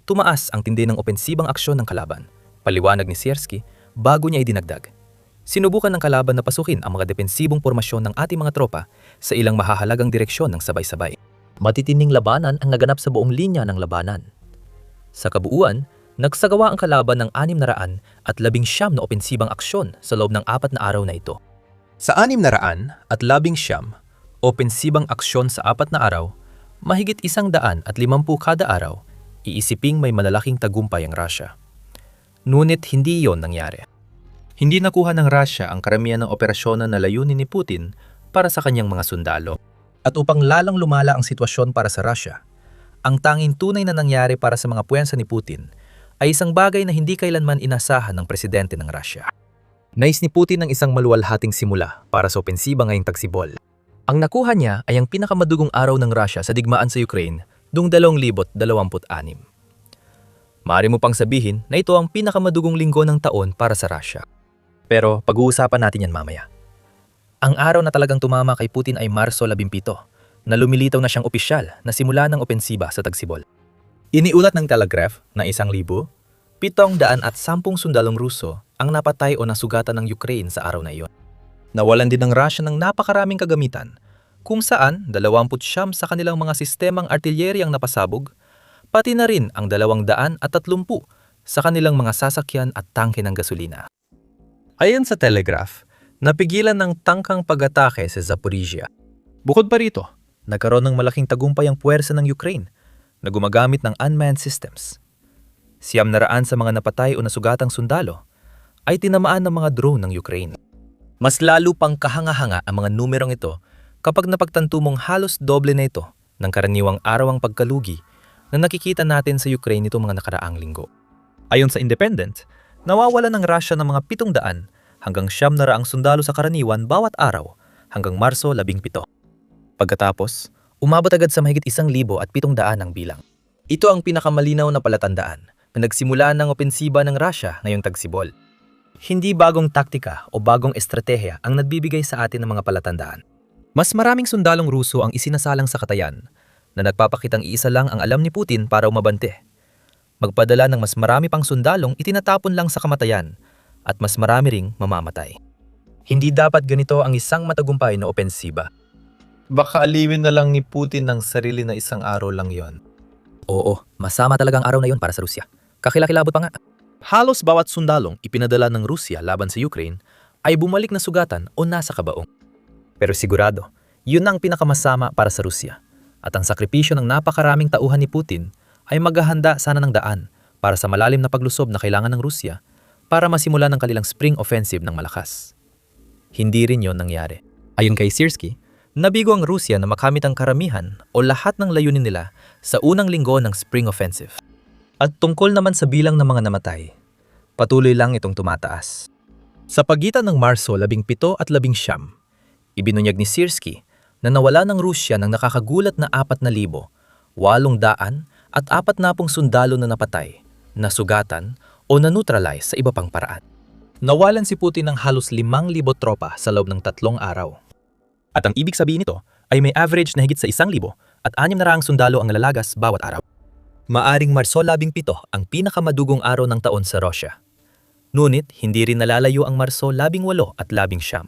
tumaas ang tindi ng opensibang aksyon ng kalaban. Paliwanag ni Syrskyi bago niya idinagdag. Sinubukan ng kalaban na pasukin ang mga depensibong pormasyon ng ating mga tropa sa ilang mahahalagang direksyon ng sabay-sabay. Matitinding labanan ang naganap sa buong linya ng labanan. Sa kabuuan, nagsagawa ang kalaban ng 619 na opensibang aksyon sa loob ng 4 na araw na ito. Sa 619 opensibang aksyon sa 4 na araw, mahigit 150 kada araw, iisiping may malalaking tagumpay ang Russia. Ngunit hindi iyon nangyari. Hindi nakuha ng Russia ang karamihan ng operasyon na layunin ni Putin para sa kanyang mga sundalo. At upang lalang lumala ang sitwasyon para sa Russia, ang tanging tunay na nangyari para sa mga puwersa ni Putin ay isang bagay na hindi kailanman inasahan ng presidente ng Russia. Nais ni Putin ng isang maluwalhating simula para sa opensiba ngayong tagsibol. Ang nakuha niya ay ang pinakamadugong araw ng Russia sa digmaan sa Ukraine noong 2026. Maaari mo pang sabihin na ito ang pinakamadugong linggo ng taon para sa Russia. Pero pag-uusapan natin yan mamaya. Ang araw na talagang tumama kay Putin ay Marso 17, na lumilitaw na siyang opisyal na simula ng opensiba sa tagsibol. Iniulat ng Telegraph na 1,710 sundalong Ruso ang napatay o nasugatan ng Ukraine sa araw na iyon. Nawalan din ng Russia ng napakaraming kagamitan, kung saan 29 sa kanilang mga sistemang artilyeri ang napasabog, pati na rin ang 230 sa kanilang mga sasakyan at tangke ng gasolina. Ayon sa Telegraph, napigilan ng tangkang pag-atake sa Zaporizhia. Bukod pa rito, nagkaroon ng malaking tagumpay ang puwersa ng Ukraine na gumagamit ng unmanned systems. 900 sa mga napatay o nasugatang sundalo ay tinamaan ng mga drone ng Ukraine. Mas lalo pang kahanga-hanga ang mga numerong ito kapag napagtanto mong halos doble na ito ng karaniwang araw ang pagkalugi na nakikita natin sa Ukraine nitong mga nakaraang linggo. Ayon sa Independent, nawawala ng Russia ng mga 700 hanggang 900 sundalo sa karaniwan bawat araw hanggang Marso 17. Pagkatapos, umabot agad sa mahigit 1,700 ang bilang. Ito ang pinakamalinaw na palatandaan na nagsimula ng opensiba ng Russia ngayong tagsibol. Hindi bagong taktika o bagong estratehiya ang nagbibigay sa atin ng mga palatandaan. Mas maraming sundalong Ruso ang isinasalang sa katayan na nagpapakitang iisa lang ang alam ni Putin para umabante. Magpadala ng mas marami pang sundalong itinatapon lang sa kamatayan at mas marami ring mamamatay. Hindi dapat ganito ang isang matagumpay na opensiba. Baka aliwin na lang ni Putin ng sarili na isang araw lang yon. Oo, masama talagang araw na yon para sa Rusya. Kakilakilabot pa nga. Halos bawat sundalong ipinadala ng Rusya laban sa Ukraine ay bumalik na sugatan o nasa kabaong. Pero sigurado, yun ang pinakamasama para sa Rusya. At ang sakripisyo ng napakaraming tauhan ni Putin ay maghahanda sana ng daan para sa malalim na paglusob na kailangan ng Rusya para masimulan ang kanilang spring offensive ng malakas. Hindi rin yon nangyari. Ayon kay Siersky, nabigo ang Rusya na makamit ang karamihan o lahat ng layunin nila sa unang linggo ng spring offensive. At tungkol naman sa bilang ng mga namatay, patuloy lang itong tumataas. Sa pagitan ng Marso 17 at 19, ibinunyag ni Siersky na nawala ng Rusya ng nakakagulat na 4,000, 800 at 40 sundalo na napatay, nasugatan o na-neutralize sa iba pang paraan. Nawalan si Putin ng halos 5,000 tropa sa loob ng 3 araw. At ang ibig sabihin nito ay may average na higit sa 1,000 at 600 sundalo ang lalagas bawat araw. Maaring Marso 17 ang pinakamadugong araw ng taon sa Russia. Ngunit hindi rin nalalayo ang Marso 18 at 19.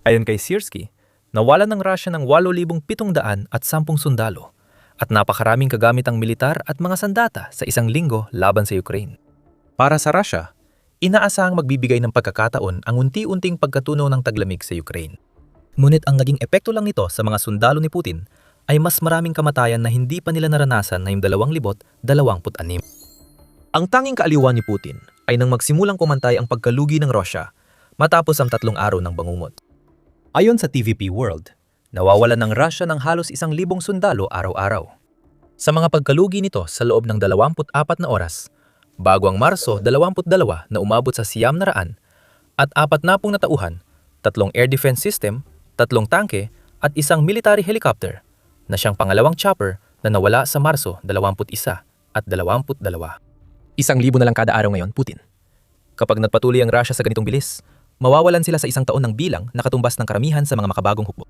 Ayon kay Siersky, nawalan ng Russia ng 8,710 sundalo at napakaraming kagamitang militar at mga sandata sa isang linggo laban sa Ukraine. Para sa Russia, inaasahang magbibigay ng pagkakataon ang unti-unting pagkatunaw ng taglamig sa Ukraine. Ngunit ang naging epekto lang nito sa mga sundalo ni Putin ay mas maraming kamatayan na hindi pa nila naranasan ngayong 2026. Ang tanging kaaliwan ni Putin ay nang magsimulang kumantay ang pagkalugi ng Russia matapos ang 3 araw ng bangungot. Ayon sa TVP World, nawawalan ng Russia ng halos 1,000 sundalo araw-araw. Sa mga pagkalugi nito sa loob ng 24 na oras, bago ang Marso 22 na umabot sa 900 at 40 na tauhan, 3 air defense system, 3 tangke at 1 military helicopter na siyang pangalawang chopper na nawala sa Marso 21 at 22. 1,000 na lang kada araw ngayon, Putin. Kapag nagpatuloy ang Russia sa ganitong bilis, mawawalan sila sa 1 taon ng bilang na katumbas ng karamihan sa mga makabagong hukbo.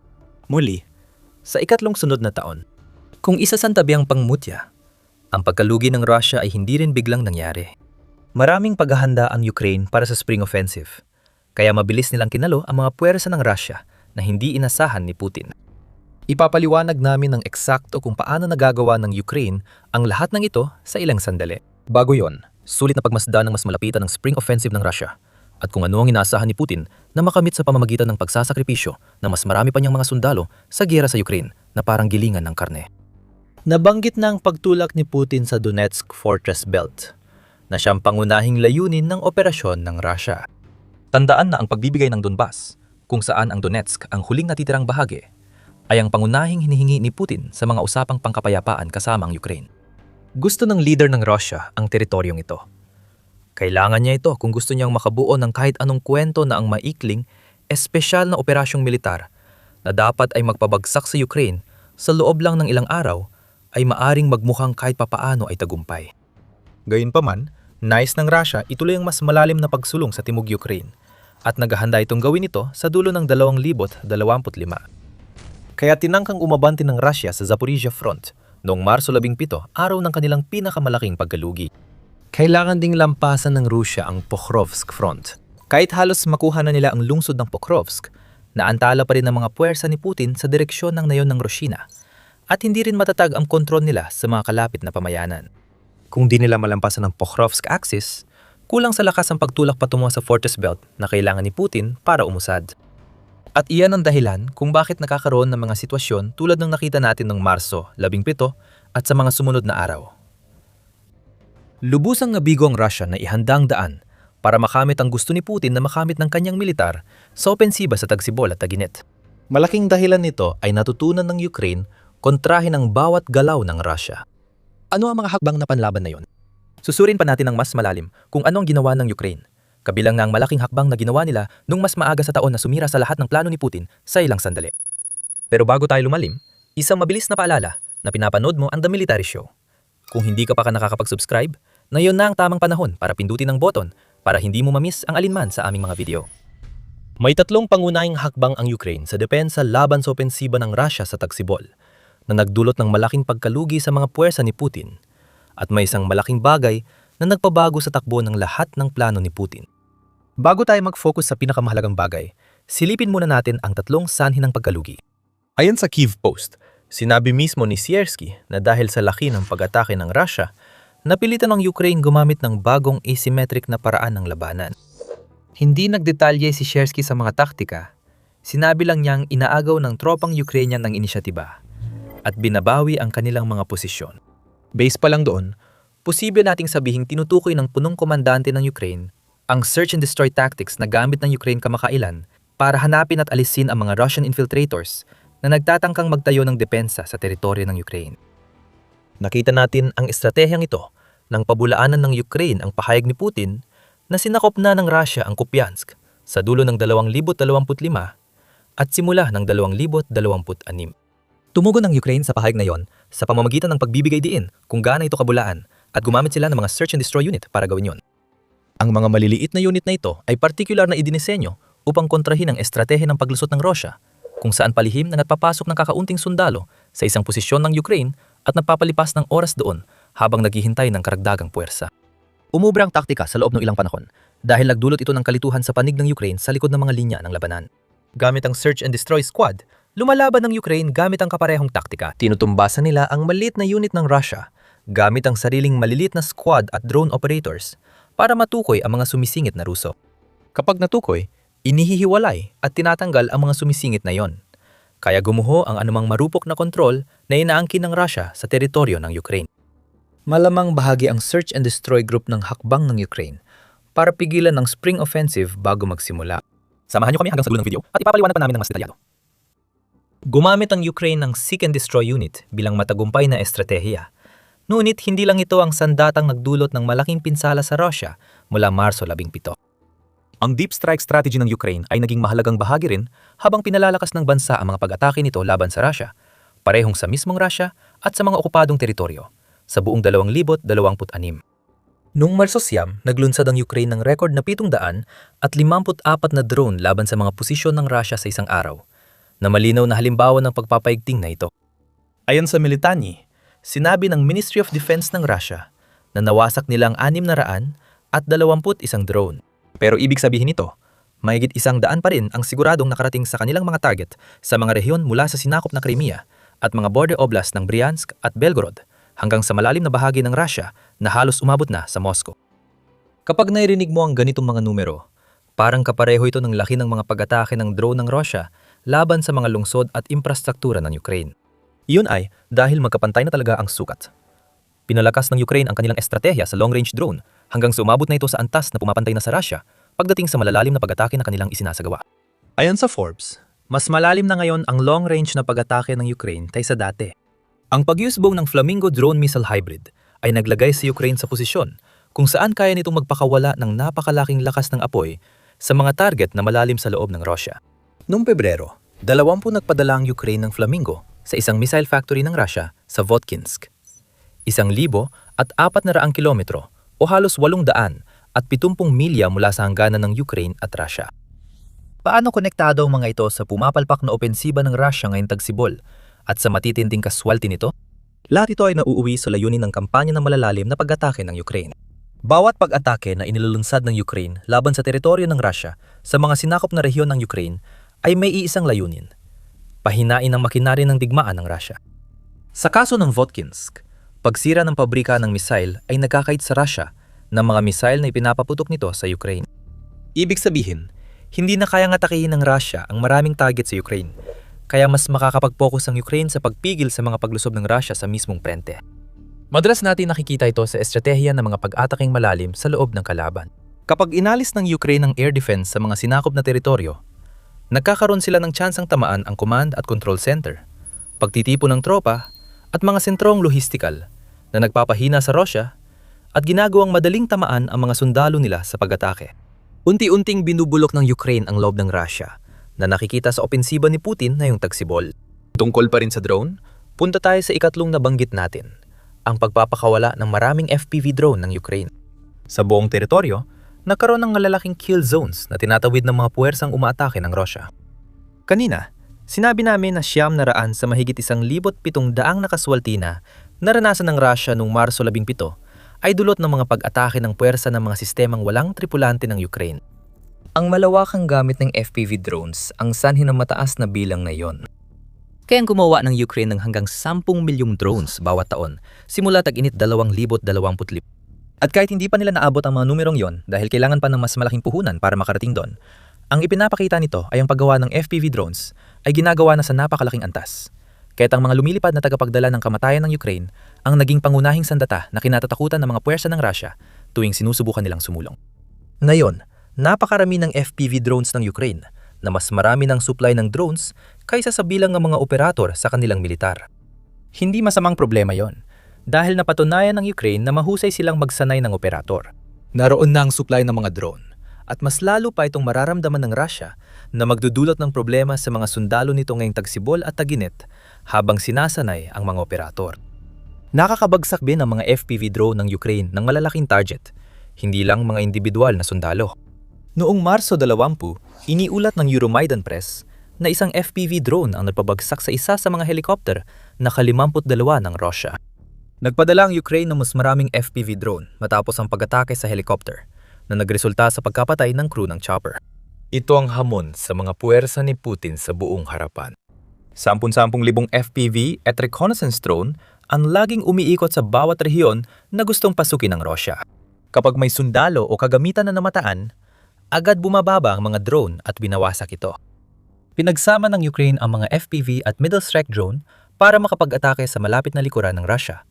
Muli, sa ikatlong sunod na taon, kung isasantabi ang pangmutya, ang pagkalugi ng Russia ay hindi rin biglang nangyari. Maraming paghahanda ang Ukraine para sa spring offensive, kaya mabilis nilang kinalo ang mga puwersa ng Russia na hindi inasahan ni Putin. Ipapaliwanag namin ng eksakto kung paano nagagawa ng Ukraine ang lahat ng ito sa ilang sandali. Bago yon, sulit na pagmasdan ng mas malapitan ng spring offensive ng Russia at kung ano ang inaasahan ni Putin na makamit sa pamamagitan ng pagsasakripisyo na mas marami pa niyang mga sundalo sa giyera sa Ukraine na parang gilingan ng karne. Nabanggit na ang pagtulak ni Putin sa Donetsk Fortress Belt na siyang pangunahing layunin ng operasyon ng Russia. Tandaan na ang pagbibigay ng Donbas, kung saan ang Donetsk ang huling natitirang bahagi, ay ang pangunahing hinihingi ni Putin sa mga usapang pangkapayapaan kasama ang Ukraine. Gusto ng leader ng Russia ang teritoryong ito. Kailangan niya ito kung gusto niyang makabuo ng kahit anong kwento na ang maikling, espesyal na operasyong militar na dapat ay magpabagsak sa Ukraine sa loob lang ng ilang araw ay maaring magmukhang kahit papaano ay tagumpay. Gayunpaman, nais ng Russia ituloy ang mas malalim na pagsulong sa timog Ukraine at naghahanda itong gawin ito sa dulo ng 2025. Kaya tinangkang umabante ng Russia sa Zaporizhia Front noong Marso 17, araw ng kanilang pinakamalaking pagkalugi. Kailangan ding lampasan ng Russia ang Pokrovsk Front. Kahit halos makuha na nila ang lungsod ng Pokrovsk, naantala pa rin ang mga puwersa ni Putin sa direksyon ng nayon ng Roshina at hindi rin matatag ang kontrol nila sa mga kalapit na pamayanan. Kung di nila malampasan ang Pokrovsk Axis, kulang sa lakas ang pagtulak patungo sa Fortress Belt na kailangan ni Putin para umusad. At iyan ang dahilan kung bakit nakakaroon ng mga sitwasyon tulad ng nakita natin noong Marso 17 at sa mga sumunod na araw. Lubusang nabigo ang Russia na ihanda ang daan para makamit ang gusto ni Putin na makamit ng kanyang militar sa opensiba sa Tagsibol at Taginit. Malaking dahilan nito ay natutunan ng Ukraine kontrahin ang bawat galaw ng Russia. Ano ang mga hakbang na panlaban na yon? Susurin pa natin ng mas malalim kung ano ang ginawa ng Ukraine, kabilang na ang malaking hakbang na ginawa nila nung mas maaga sa taon na sumira sa lahat ng plano ni Putin sa ilang sandali. Pero bago tayo lumalim, isang mabilis na paalala na pinapanood mo ang The Military Show. Kung hindi ka pa nakakapag-subscribe, na yun na ang tamang panahon para pindutin ang button para hindi mo mamiss ang alinman sa aming mga video. May tatlong pangunahing hakbang ang Ukraine sa depensa laban sa opensiba ng Russia sa Tagsibol na nagdulot ng malaking pagkalugi sa mga puwersa ni Putin at may isang malaking bagay na nagpabago sa takbo ng lahat ng plano ni Putin. Bago tayo mag-focus sa pinakamahalagang bagay, silipin muna natin ang tatlong sanhi ng pagkalugi. Ayon sa Kyiv Post, sinabi mismo ni Siersky na dahil sa laki ng pag-atake ng Russia, napilitan ng Ukraine gumamit ng bagong asymmetric na paraan ng labanan. Hindi nagdetalye si Siersky sa mga taktika, sinabi lang niyang inaagaw ng tropang Ukrainian ng inisyatiba at binabawi ang kanilang mga posisyon. Base pa lang doon, posible nating sabihing tinutukoy ng punong komandante ng Ukraine ang search and destroy tactics na gamit ng Ukraine kamakailan para hanapin at alisin ang mga Russian infiltrators na nagtatangkang magtayo ng depensa sa teritoryo ng Ukraine. Nakita natin ang estratehiyang ito nang pabulaanan ng Ukraine ang pahayag ni Putin na sinakop na ng Russia ang Kupiansk sa dulo ng 2025 at simula ng 2026. Tumugon ang Ukraine sa pahayag na yon sa pamamagitan ng pagbibigay diin kung gaano ito kabulaan at gumamit sila ng mga search and destroy unit para gawin yon. Ang mga maliliit na unit na ito ay partikular na idinisenyo upang kontrahin ang estratehe ng paglusot ng Russia, kung saan palihim na nagpapasok ng kakaunting sundalo sa isang posisyon ng Ukraine at nagpapalipas ng oras doon habang naghihintay ng karagdagang puwersa. Umubra ang taktika sa loob ng ilang panahon dahil nagdulot ito ng kalituhan sa panig ng Ukraine sa likod ng mga linya ng labanan. Gamit ang Search and Destroy Squad, lumalaban ng Ukraine gamit ang kaparehong taktika. Tinutumbasan nila ang maliit na unit ng Russia gamit ang sariling maliliit na squad at drone operators para matukoy ang mga sumisingit na Ruso. Kapag natukoy, inihihiwalay at tinatanggal ang mga sumisingit na yon. Kaya gumuho ang anumang marupok na kontrol na inaangkin ng Russia sa teritoryo ng Ukraine. Malamang bahagi ang Search and Destroy group ng hakbang ng Ukraine para pigilan ang spring offensive bago magsimula. Samahan niyo kami hanggang sa dulo ng video at ipapaliwanag pa namin ng mas detalyado. Gumamit ang Ukraine ng Seek and Destroy unit bilang matagumpay na estratehiya. Ngunit hindi lang ito ang sandatang nagdulot ng malaking pinsala sa Russia mula Marso 17. Ang deep strike strategy ng Ukraine ay naging mahalagang bahagi rin habang pinalalakas ng bansa ang mga pag-atake nito laban sa Russia, parehong sa mismong Russia at sa mga okupadong teritoryo, sa buong 2026. Noong Marso 9, naglunsad ang Ukraine ng record na 754 na drone laban sa mga posisyon ng Russia sa isang araw, na malinaw na halimbawa ng pagpapaigting na ito. Ayon sa Militany, sinabi ng Ministry of Defense ng Russia na nawasak nilang 621 drone. Pero ibig sabihin nito, mahigit 100 pa rin ang siguradong nakarating sa kanilang mga target sa mga rehiyon mula sa sinakop na Crimea at mga border oblast ng Bryansk at Belgorod hanggang sa malalim na bahagi ng Russia na halos umabot na sa Moscow. Kapag nairinig mo ang ganitong mga numero, parang kapareho ito ng laki ng mga pag-atake ng drone ng Russia laban sa mga lungsod at infrastruktura ng Ukraine. Iyon ay dahil magkapantay na talaga ang sukat. Pinalakas ng Ukraine ang kanilang estratehiya sa long-range drone hanggang sa umabot na ito sa antas na pumapantay na sa Russia pagdating sa malalalim na pag-atake na kanilang isinasagawa. Ayon sa Forbes, mas malalim na ngayon ang long-range na pag-atake ng Ukraine kaysa dati. Ang pag-usbong ng Flamingo drone missile hybrid ay naglagay sa Ukraine sa posisyon kung saan kaya nitong magpakawala ng napakalaking lakas ng apoy sa mga target na malalim sa loob ng Russia. Noong Pebrero, 20 nagpadala ang Ukraine ng Flamingo sa isang missile factory ng Russia sa Votkinsk. 1,400 kilometro o halos 870 milya mula sa hangganan ng Ukraine at Russia. Paano konektado ang mga ito sa pumapalpak na opensiba ng Russia ngayong tagsibol at sa matitinding kaswalti nito? Lahat ito ay nauuwi sa layunin ng kampanya ng malalalim na pag-atake ng Ukraine. Bawat pag-atake na inilulunsad ng Ukraine laban sa teritoryo ng Russia sa mga sinakop na rehiyon ng Ukraine ay may iisang layunin: pahinain ang makinarya ng digmaan ng Russia. Sa kaso ng Votkinsk, pagsira ng pabrika ng misail ay nagkakait sa Russia ng mga misail na ipinapaputok nito sa Ukraine. Ibig sabihin, hindi na kayang atakihin ng Russia ang maraming target sa Ukraine, kaya mas makakapag-focus ang Ukraine sa pagpigil sa mga paglusob ng Russia sa mismong frente. Madalas natin nakikita ito sa estratehiya ng mga pag-ataking malalim sa loob ng kalaban. Kapag inalis ng Ukraine ang air defense sa mga sinakop na teritoryo, nagkakaroon sila ng tsansang tamaan ang command at control center, pagtitipon ng tropa, at mga sentrong lohistikal na nagpapahina sa Russia at ginagawang madaling tamaan ang mga sundalo nila sa pag-atake. Unti-unting binubulok ng Ukraine ang loob ng Russia na nakikita sa opensiba ni Putin na yung tagsibol. Tungkol pa rin sa drone, punta tayo sa ikatlong nabanggit natin, ang pagpapakawala ng maraming FPV drone ng Ukraine. Sa buong teritoryo, nagkaroon ng malalaking kill zones na tinatawid ng mga puwersang umaatake ng Russia. Kanina, sinabi namin na 900 sa mahigit 1,700 nakaswalti na naranasan ng Russia noong Marso 17 ay dulot ng mga pag-atake ng puwersa ng mga sistemang walang tripulante ng Ukraine. Ang malawakang gamit ng FPV drones ang sanhi ng mataas na bilang na iyon. Kaya gumawa ng Ukraine ng hanggang 10 milyong drones bawat taon simula tag-init 2025. At kahit hindi pa nila naabot ang mga numerong yon dahil kailangan pa ng mas malaking puhunan para makarating doon, ang ipinapakita nito ay ang paggawa ng FPV drones ay ginagawa na sa napakalaking antas. Kaya't ang mga lumilipad na tagapagdala ng kamatayan ng Ukraine ang naging pangunahing sandata na kinatatakutan ng mga puwersa ng Russia tuwing sinusubukan nilang sumulong. Ngayon, napakarami ng FPV drones ng Ukraine na mas marami ng supply ng drones kaysa sa bilang ng mga operator sa kanilang militar. Hindi masamang problema yon dahil napatunayan ng Ukraine na mahusay silang magsanay ng operator. Naroon na ang supply ng mga drone at mas lalo pa itong mararamdaman ng Russia na magdudulot ng problema sa mga sundalo nito ngayong tagsibol at taginit habang sinasanay ang mga operator. Nakakabagsak din ang mga FPV drone ng Ukraine ng malalaking target, hindi lang mga individual na sundalo. Noong Marso 20, iniulat ng Euromaidan Press na isang FPV drone ang nagpabagsak sa isa sa mga helicopter na ka-52 ng Russia. Nagpadala ang Ukraine ng mas maraming FPV drone matapos ang pag-atake sa helicopter na nagresulta sa pagkapatay ng crew ng chopper. Ito ang hamon sa mga puwersa ni Putin sa buong harapan. 10,000 FPV at reconnaissance drone ang laging umiikot sa bawat rehiyon na gustong pasukin ng Russia. Kapag may sundalo o kagamitan na namataan, agad bumababa ang mga drone at binawasak ito. Pinagsama ng Ukraine ang mga FPV at middle strike drone para makapag-atake sa malapit na likuran ng Russia.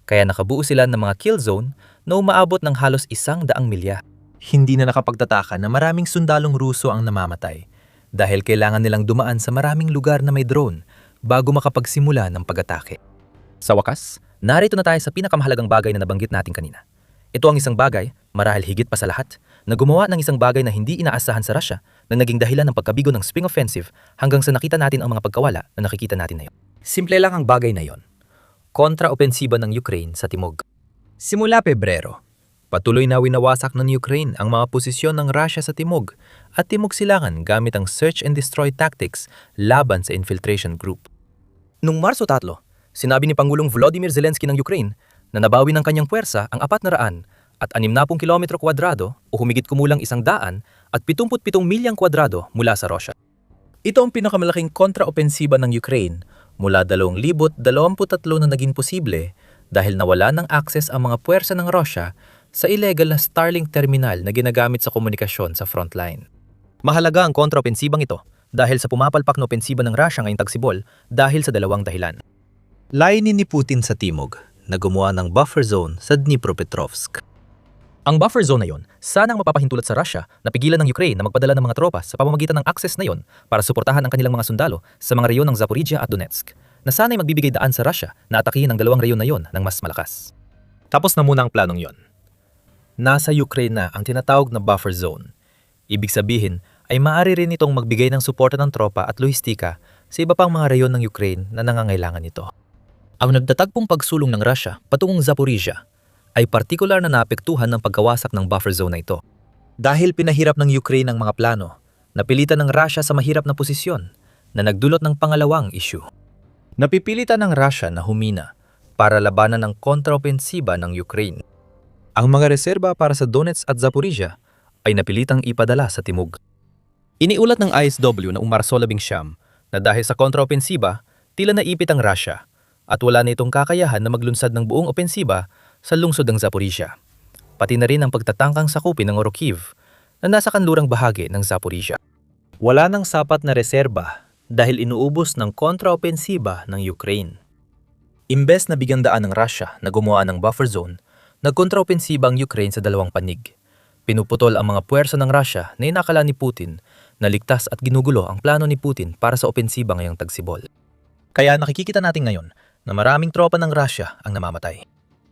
Kaya nakabuo sila ng mga kill zone na umaabot ng halos 100 milya. Hindi na nakapagtataka na maraming sundalong Ruso ang namamatay dahil kailangan nilang dumaan sa maraming lugar na may drone bago makapagsimula ng pag-atake. Sa wakas, narito na tayo sa pinakamahalagang bagay na nabanggit natin kanina. Ito ang isang bagay, marahil higit pa sa lahat, na gumawa ng isang bagay na hindi inaasahan sa Russia na naging dahilan ng pagkabigo ng spring offensive hanggang sa nakita natin ang mga pagkawala na nakikita natin ngayon. Simple lang ang bagay na yon. Kontra-opensiba ng Ukraine sa Timog. Simula Pebrero, patuloy na winawasak ng Ukraine ang mga posisyon ng Russia sa Timog at Timog Silangan gamit ang search and destroy tactics laban sa infiltration group. Noong Marso 3, sinabi ni Pangulong Volodymyr Zelensky ng Ukraine na nabawi ng kanyang puwersa ang 400 at 60 kilometro kwadrado o humigit kumulang 100 at 77 milyang kwadrado mula sa Russia. Ito ang pinakamalaking kontra-opensiba ng Ukraine mula 2023 na naging posible dahil nawala ng access ang mga puwersa ng Russia sa illegal na Starlink terminal na ginagamit sa komunikasyon sa frontline. Mahalaga ang kontra-opensibang ito dahil sa pumapalpak na opensiba ng Russia ngayong tagsibol dahil sa dalawang dahilan. Layunin ni Putin sa Timog na gumawa ng buffer zone sa Dnipropetrovsk. Ang buffer zone na yon, sanang mapapahintulat sa Russia na pigilan ng Ukraine na magpadala ng mga tropa sa pamamagitan ng access na yon para suportahan ang kanilang mga sundalo sa mga reyon ng Zaporizhia at Donetsk, na sana'y magbibigay daan sa Russia na atakihin ang dalawang reyon na yon ng mas malakas. Tapos na muna ang planong yon. Nasa Ukraine na ang tinatawag na buffer zone. Ibig sabihin ay maaari rin itong magbigay ng suporta ng tropa at lohistika sa iba pang mga reyon ng Ukraine na nangangailangan nito. Ang nagtatagpong pagsulong ng Russia patungong Zaporizhia ay partikular na naapektuhan ng pagkawasak ng buffer zone na ito. Dahil pinahirap ng Ukraine ang mga plano, napilitan ng Russia sa mahirap na posisyon na nagdulot ng pangalawang issue. Napipilitan ng Russia na humina para labanan ang kontraopensiba ng Ukraine. Ang mga reserba para sa Donetsk at Zaporizhia ay napilitang ipadala sa timog. Iniulat ng ISW na Marso 19 na dahil sa kontraopensiba, tila naipit ang Russia at wala na itong kakayahan na maglunsad ng buong opensiba sa lungsod ng Zaporizhia. Pati na rin ang pagtatangkang sakupin ng Orokhiv na nasa kanlurang bahagi ng Zaporizhia. Wala nang sapat na reserba dahil inuubos ng kontraopensiba ng Ukraine. Imbes na bigyan daan ng Russia na gumawa ng buffer zone, nagkontraopensiba ang Ukraine sa dalawang panig. Pinuputol ang mga puwersa ng Russia na inakala ni Putin na ligtas at ginugulo ang plano ni Putin para sa opensiba ngayong tagsibol. Kaya nakikita natin ngayon na maraming tropa ng Russia ang namamatay.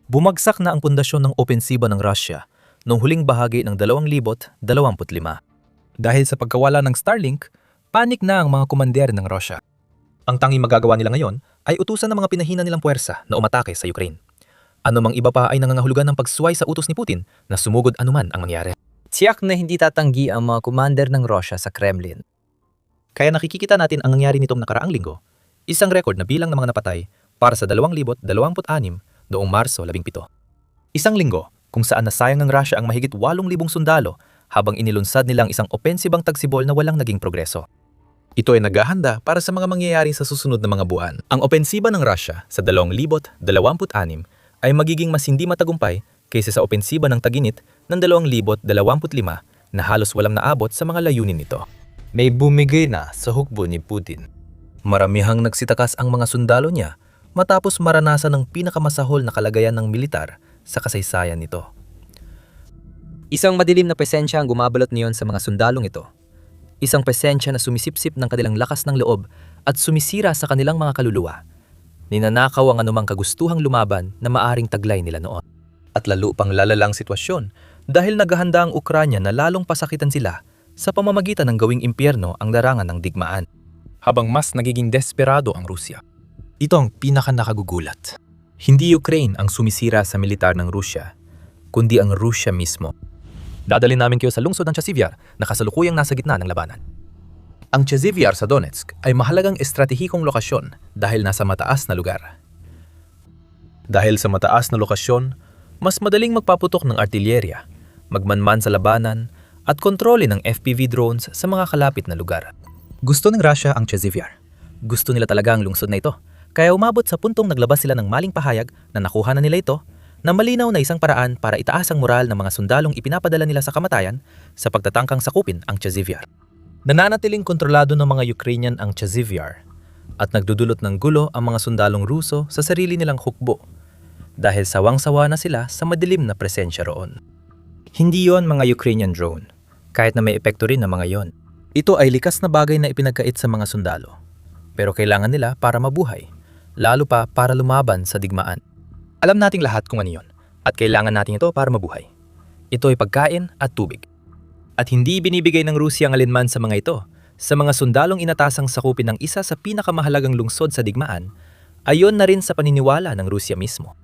Bumagsak na ang pundasyon ng opensiba ng Russia noong huling bahagi ng 2025. Dahil sa pagkawala ng Starlink, panik na ang mga komander ng Russia. Ang tanging magagawa nila ngayon ay utusan ng mga pinahina nilang puwersa na umatake sa Ukraine. Ano mang iba pa ay nangangahulugan ng pagsuway sa utos ni Putin na sumugod anuman ang mangyari. Tiyak na hindi tatanggi ang mga komander ng Russia sa Kremlin. Kaya nakikita natin ang nangyari nitong nakaraang linggo, isang record na bilang ng mga napatay para sa 2026 noong Marso 17. Isang linggo kung saan nasayang ng Russia ang mahigit 8,000 sundalo habang inilunsad nilang isang opensibang tagsibol na walang naging progreso. Ito ay naghahanda para sa mga mangyayari sa susunod na mga buwan. Ang opensiba ng Russia sa 2026 ay magiging mas hindi matagumpay kaysa sa opensiba ng Taginit ng 2025 na halos walang naabot sa mga layunin nito. May bumigay na sa hukbo ni Putin. Maramihang nagsitakas ang mga sundalo niya matapos maranasan ng pinakamasahol na kalagayan ng militar sa kasaysayan nito. Isang madilim na presensya ang gumabalot niyon sa mga sundalong ito. Isang presensya na sumisipsip ng kanilang lakas ng loob at sumisira sa kanilang mga kaluluwa. Ninanakaw ang anumang kagustuhang lumaban na maaring taglay nila noon. At lalo pang lalalang sitwasyon dahil naghahanda ang Ukranya na lalong pasakitan sila sa pamamagitan ng gawing impyerno ang larangan ng digmaan. Habang mas nagiging desperado ang Rusya. Ito ang pinakanakagugulat. Hindi Ukraine ang sumisira sa militar ng Rusya, kundi ang Rusya mismo. Dadalhin namin kayo sa lungsod ng Chasivyar na kasalukuyang nasa gitna ng labanan. Ang Chasivyar sa Donetsk ay mahalagang estratehikong lokasyon dahil nasa mataas na lugar. Dahil sa mataas na lokasyon, mas madaling magpaputok ng artilyerya, magmanman sa labanan, at kontrole ng FPV drones sa mga kalapit na lugar. Gusto ng Russia ang Chasivyar. Gusto nila talaga ang lungsod na ito. Kaya umabot sa puntong naglabas sila ng maling pahayag na nakuha na nila ito na malinaw na isang paraan para itaas ang moral ng mga sundalong ipinapadala nila sa kamatayan sa pagtatangkang sakupin ang Chasivyar. Nananatiling kontrolado ng mga Ukrainian ang Chasivyar at nagdudulot ng gulo ang mga sundalong Ruso sa sarili nilang hukbo dahil sawang-sawa na sila sa madilim na presensya roon. Hindi yon mga Ukrainian drone, kahit na may epekto rin ng mga yon. Ito ay likas na bagay na ipinagkait sa mga sundalo, pero kailangan nila para mabuhay. Lalo pa para lumaban sa digmaan. Alam nating lahat kung ano yun, at kailangan natin ito para mabuhay. Ito ay pagkain at tubig. At hindi binibigay ng Rusya ang alinman sa mga ito, sa mga sundalong inatasang sakupin ng isa sa pinakamahalagang lungsod sa digmaan, ayon na rin sa paniniwala ng Rusya mismo.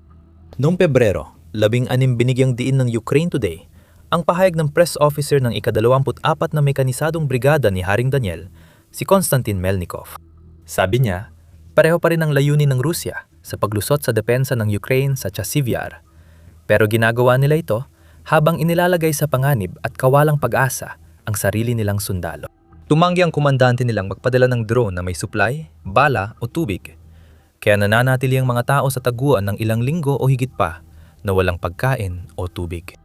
Noong Pebrero, 16 binigyang diin ng Ukraine Today, ang pahayag ng press officer ng ika-24 na mekanisadong brigada ni Haring Daniel, si Konstantin Melnikov. Sabi niya, pareho pa rin ang layunin ng Rusya sa paglusot sa depensa ng Ukraine sa Chasivyar. Pero ginagawa nila ito habang inilalagay sa panganib at kawalang pag-asa ang sarili nilang sundalo. Tumanggi ang komandante nilang magpadala ng drone na may supply, bala o tubig. Kaya nananatili ang mga tao sa taguan ng ilang linggo o higit pa na walang pagkain o tubig.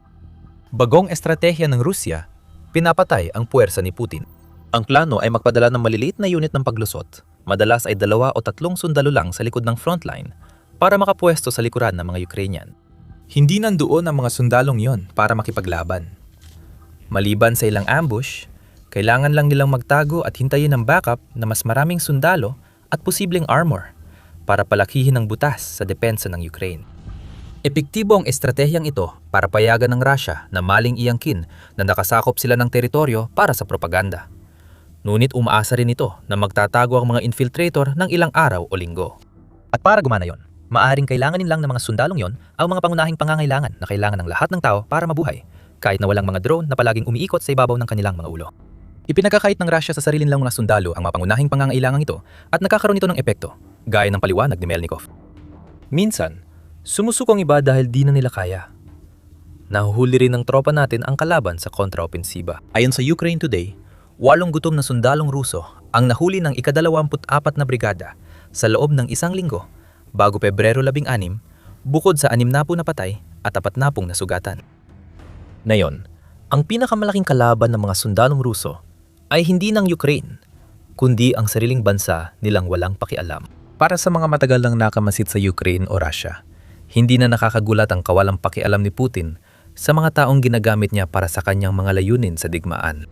Bagong estratehiya ng Rusya, pinapatay ang puwersa ni Putin. Ang plano ay magpadala ng maliliit na unit ng paglusot. Madalas ay 2 o 3 sundalo lang sa likod ng frontline para makapwesto sa likuran ng mga Ukrainian. Hindi nandoon ang mga sundalong yon para makipaglaban. Maliban sa ilang ambush, kailangan lang nilang magtago at hintayin ang backup na mas maraming sundalo at posibleng armor para palakihin ang butas sa depensa ng Ukraine. Epektibo ang estratehiyang ito para payagan ng Russia na maling iangkin na nakasakop sila ng teritoryo para sa propaganda. Ngunit umaasa rin ito na magtatago ang mga infiltrator ng ilang araw o linggo. At para gumana yon, maaring kailanganin lang ng mga sundalong yon ang mga pangunahing pangangailangan na kailangan ng lahat ng tao para mabuhay, kahit na walang mga drone na palaging umiikot sa ibabaw ng kanilang mga ulo. Ipinagkakait ng Russia sa sarili nilang mga sundalo ang mga pangunahing pangangailangan ito at nakakaroon ito ng epekto, gaya ng paliwanag ni Melnikov. Minsan, sumusuko ang iba dahil di na nila kaya. Nahuhuli rin ng tropa natin ang kalaban sa kontraopensiba. Ayon sa Ukraine Today, 8 gutom na sundalong Ruso ang nahuli ng ika-24 na brigada sa loob ng isang linggo bago Pebrero 16, bukod sa 60 na patay at 40 na sugatan. Ngayon, ang pinakamalaking kalaban ng mga sundalong Ruso ay hindi ng Ukraine, kundi ang sariling bansa nilang walang pakialam. Para sa mga matagal nang nakamasid sa Ukraine o Russia, hindi na nakakagulat ang kawalang pakialam ni Putin sa mga taong ginagamit niya para sa kanyang mga layunin sa digmaan.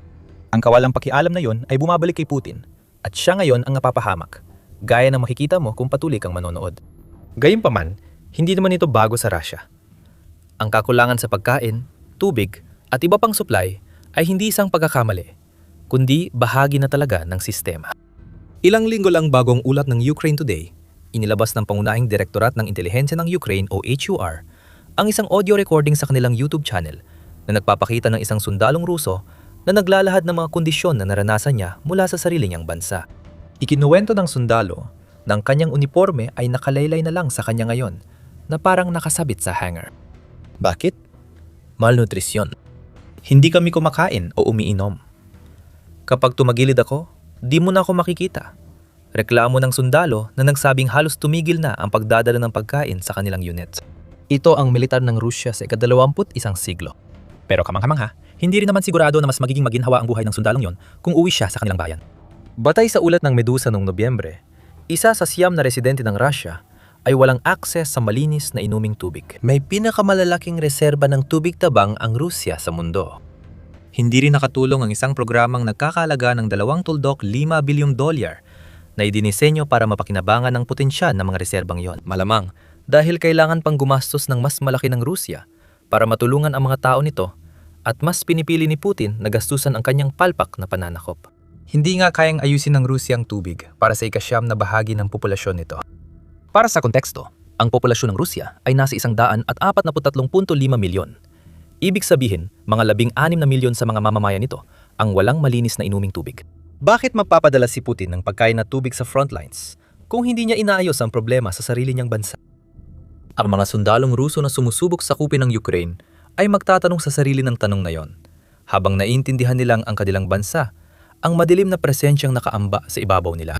Ang kawalang pakialam na yon ay bumabalik kay Putin at siya ngayon ang napapahamak, gaya ng makikita mo kung patuloy kang manonood. Gayunpaman, hindi naman ito bago sa Russia. Ang kakulangan sa pagkain, tubig at iba pang supply ay hindi isang pagkakamali, kundi bahagi na talaga ng sistema. Ilang linggo lang bago ang ulat ng Ukraine Today, inilabas ng pangunahing direktorat ng intelihensya ng Ukraine o HUR ang isang audio recording sa kanilang YouTube channel na nagpapakita ng isang sundalong Ruso na naglalahad ng mga kondisyon na naranasan niya mula sa sarili niyang bansa. Ikinuwento ng sundalo na ang kanyang uniforme ay nakalaylay na lang sa kanya ngayon na parang nakasabit sa hanger. Bakit? Malnutrisyon. Hindi kami kumakain o umiinom. Kapag tumagilid ako, di mo na ako makikita. Reklamo ng sundalo na nagsabing halos tumigil na ang pagdadala ng pagkain sa kanilang unit. Ito ang militar ng Rusya sa ika-21 siglo. Pero kamangha-mangha, hindi rin naman sigurado na mas magiging maginhawa ang buhay ng sundalong yon kung uwi siya sa kanilang bayan. Batay sa ulat ng Medusa noong Nobyembre, isa sa 9 na residente ng Russia ay walang akses sa malinis na inuming tubig. May pinakamalalaking reserba ng tubig tabang ang Rusya sa mundo. Hindi rin nakatulong ang isang programang nagkakalaga ng $2.5 bilyong na idinisenyo para mapakinabangan ang potensya ng mga reserbang yon. Malamang, dahil kailangan pang gumastos ng mas malaki ng Rusya para matulungan ang mga tao nito at mas pinipili ni Putin na gastusan ang kanyang palpak na pananakop. Hindi nga kayang ayusin ng Rusya ang tubig para sa ika-9 na bahagi ng populasyon nito. Para sa konteksto, ang populasyon ng Rusya ay nasa 143.5 milyon. Ibig sabihin, mga 16 na milyon sa mga mamamayan nito ang walang malinis na inuming tubig. Bakit magpapadala si Putin ng pagkain na tubig sa frontlines kung hindi niya inaayos ang problema sa sarili niyang bansa? Ang mga sundalong Ruso na sumusubok sakupin ng Ukraine ay magtatanong sa sarili ng tanong na yon, habang naiintindihan nilang ang kanilang bansa, ang madilim na presensyang nakaamba sa ibabaw nila.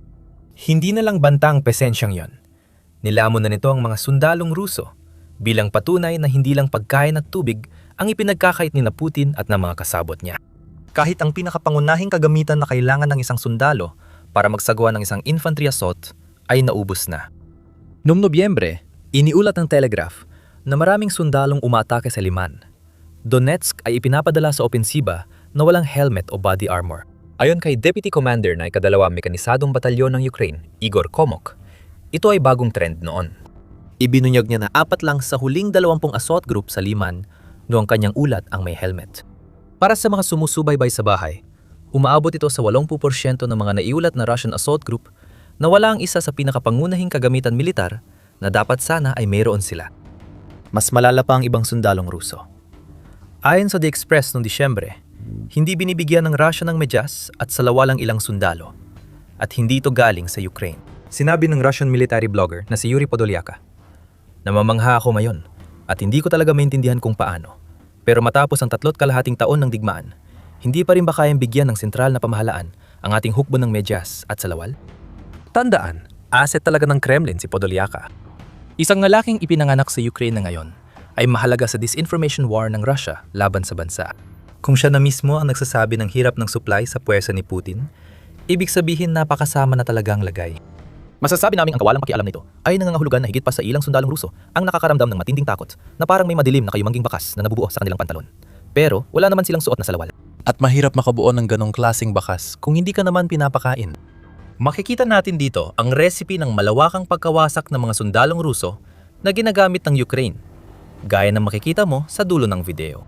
Hindi na lang banta ang presensyang yon. Nilamon na nito ang mga sundalong Ruso bilang patunay na hindi lang pagkain at tubig ang ipinagkakait ni Putin at ng mga kasabot niya. Kahit ang pinakapangunahing kagamitan na kailangan ng isang sundalo para magsagawa ng isang infantry assault ay naubos na. Noong Nobyembre, iniulat ng Telegraph na maraming sundalong umaatake sa Liman. Donetsk ay ipinapadala sa opensiba na walang helmet o body armor. Ayon kay Deputy Commander na ika-2 Mekanisadong Batalyon ng Ukraine, Igor Komok, ito ay bagong trend noon. Ibinunyag niya na 4 lang sa huling 20 assault group sa Liman noong kanyang ulat ang may helmet. Para sa mga sumusubaybay sa bahay, umaabot ito sa 80% ng mga naiulat na Russian assault group na wala ang isa sa pinakapangunahing kagamitan militar na dapat sana ay mayroon sila. Mas malala pa ang ibang sundalong Ruso. Ayon sa The Express noong Disyembre, hindi binibigyan ng Russia ng medyas at salawa lang ilang sundalo, at hindi ito galing sa Ukraine. Sinabi ng Russian military blogger na si Yuri Podolyaka, "Namamangha ako ngayon at hindi ko talaga maintindihan kung paano. Pero matapos ang 3.5 taon ng digmaan, hindi pa rin ba kayang bigyan ng sentral na pamahalaan ang ating hukbo ng medyas at salawal?" Tandaan, asset talaga ng Kremlin si Podolyaka. Isang lalaking ipinanganak sa Ukraine na ngayon ay mahalaga sa disinformation war ng Russia laban sa bansa. Kung siya na mismo ang nagsasabi ng hirap ng supply sa puwersa ni Putin, ibig sabihin napakasama na talagang lagay. Masasabi namin ang kawalang pakialam nito ay nangangahulugan na higit pa sa ilang sundalong Ruso ang nakakaramdam ng matinding takot na parang may madilim na kayumanging bakas na nabubuo sa kanilang pantalon. Pero wala naman silang suot na salawal. At mahirap makabuo ng ganong klaseng bakas kung hindi ka naman pinapakain. Makikita natin dito ang recipe ng malawakang pagkawasak ng mga sundalong Ruso na ginagamit ng Ukraine gaya ng makikita mo sa dulo ng video.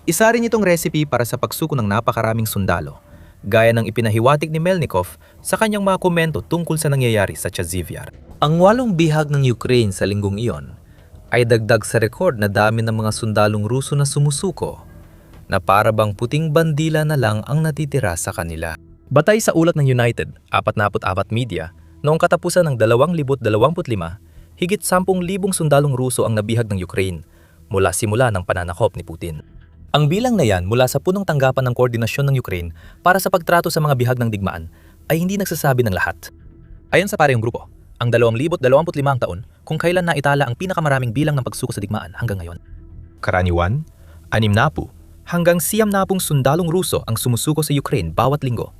Isa rin itong recipe para sa pagsuko ng napakaraming sundalo, gaya ng ipinahiwatig ni Melnikov sa kanyang mga komento tungkol sa nangyayari sa Chasivyar. Ang 8 bihag ng Ukraine sa linggong iyon ay dagdag sa rekord na dami ng mga sundalong Ruso na sumusuko, na para bang puting bandila na lang ang natitira sa kanila. Batay sa ulat ng United 44 Media, noong katapusan ng 2025, higit 10,000 sundalong Ruso ang nabihag ng Ukraine mula simula ng pananakop ni Putin. Ang bilang na yan mula sa punong tanggapan ng koordinasyon ng Ukraine para sa pagtrato sa mga bihag ng digmaan ay hindi nagsasabi ng lahat. Ayon sa parehong grupo, ang 2025 taon kung kailan naitala ang pinakamaraming bilang ng pagsuko sa digmaan hanggang ngayon. Karaniwan, 60 hanggang 90 sundalong Ruso ang sumusuko sa Ukraine bawat linggo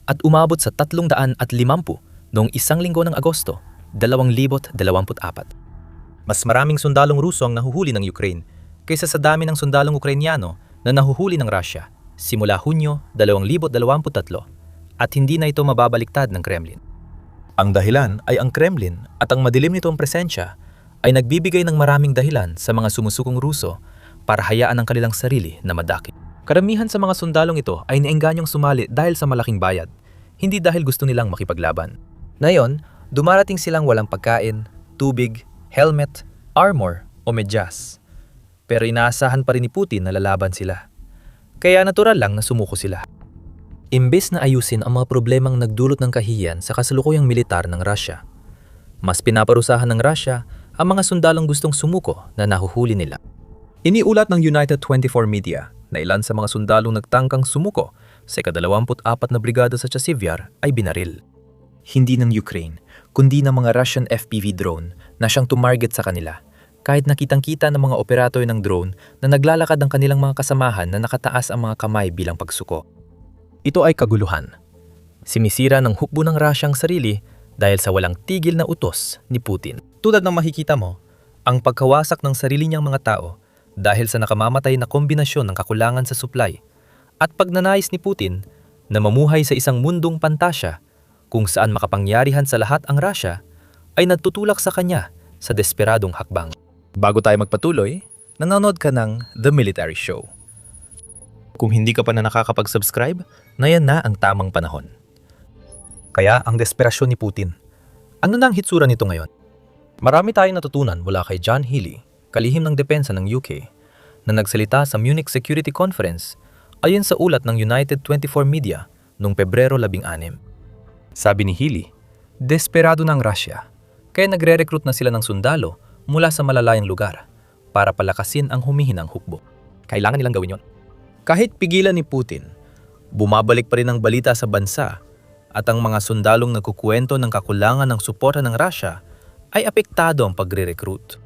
at umabot sa 350 noong isang linggo ng Agosto, 2024. Mas maraming sundalong Ruso ang nahuhuli ng Ukraine kaysa sa dami ng sundalong Ukrainyano na nahuhuli ng Russia simula Hunyo 2023 at hindi na ito mababaliktad ng Kremlin. Ang dahilan ay ang Kremlin at ang madilim nitong presensya ay nagbibigay ng maraming dahilan sa mga sumusukong Ruso para hayaan ang kanilang sarili na madakip. Karamihan sa mga sundalong ito ay naengganyong sumali dahil sa malaking bayad, hindi dahil gusto nilang makipaglaban. Ngayon, dumarating silang walang pagkain, tubig, helmet, armor o medyas. Pero inaasahan pa rin ni Putin na lalaban sila. Kaya natural lang na sumuko sila. Imbes na ayusin ang mga problemang nagdulot ng kahihiyan sa kasalukuyang militar ng Russia, mas pinaparusahan ng Russia ang mga sundalong gustong sumuko na nahuhuli nila. Iniulat ng United 24 Media na ilan sa mga sundalong nagtangkang sumuko sa ika-24 na brigada sa Chasivyar ay binaril. Hindi ng Ukraine, kundi ng mga Russian FPV drone na siyang tumarget sa kanila, kahit nakitang-kita ng mga operator ng drone na naglalakad ang kanilang mga kasamahan na nakataas ang mga kamay bilang pagsuko. Ito ay kaguluhan. Sinisira ng hukbo ng Russia ang sarili dahil sa walang tigil na utos ni Putin. Tulad ng makikita mo, ang pagkawasak ng sarili niyang mga tao dahil sa nakamamatay na kombinasyon ng kakulangan sa supply at pagnanais ni Putin na mamuhay sa isang mundong pantasya kung saan makapangyarihan sa lahat ang Russia ay nagtutulak sa kanya sa desperadong hakbang. Bago tayo magpatuloy, nanonood ka ng The Military Show. Kung hindi ka pa na nakakapag-subscribe, na yan na ang tamang panahon. Kaya ang desperasyon ni Putin. Ano na ang hitsura nito ngayon? Marami tayong natutunan mula kay John Healey, kalihim ng depensa ng UK, na nagsalita sa Munich Security Conference ayon sa ulat ng United 24 Media noong Pebrero 16. Sabi ni Healey, desperado ng Russia, kaya nagre-recruit na sila ng sundalo mula sa malalayang lugar para palakasin ang humihinang hukbo. Kailangan nilang gawin yon. Kahit pigilan ni Putin, bumabalik pa rin ang balita sa bansa at ang mga sundalong nagkukwento ng kakulangan ng suporta ng Russia ay apektado ang pagre-recruit.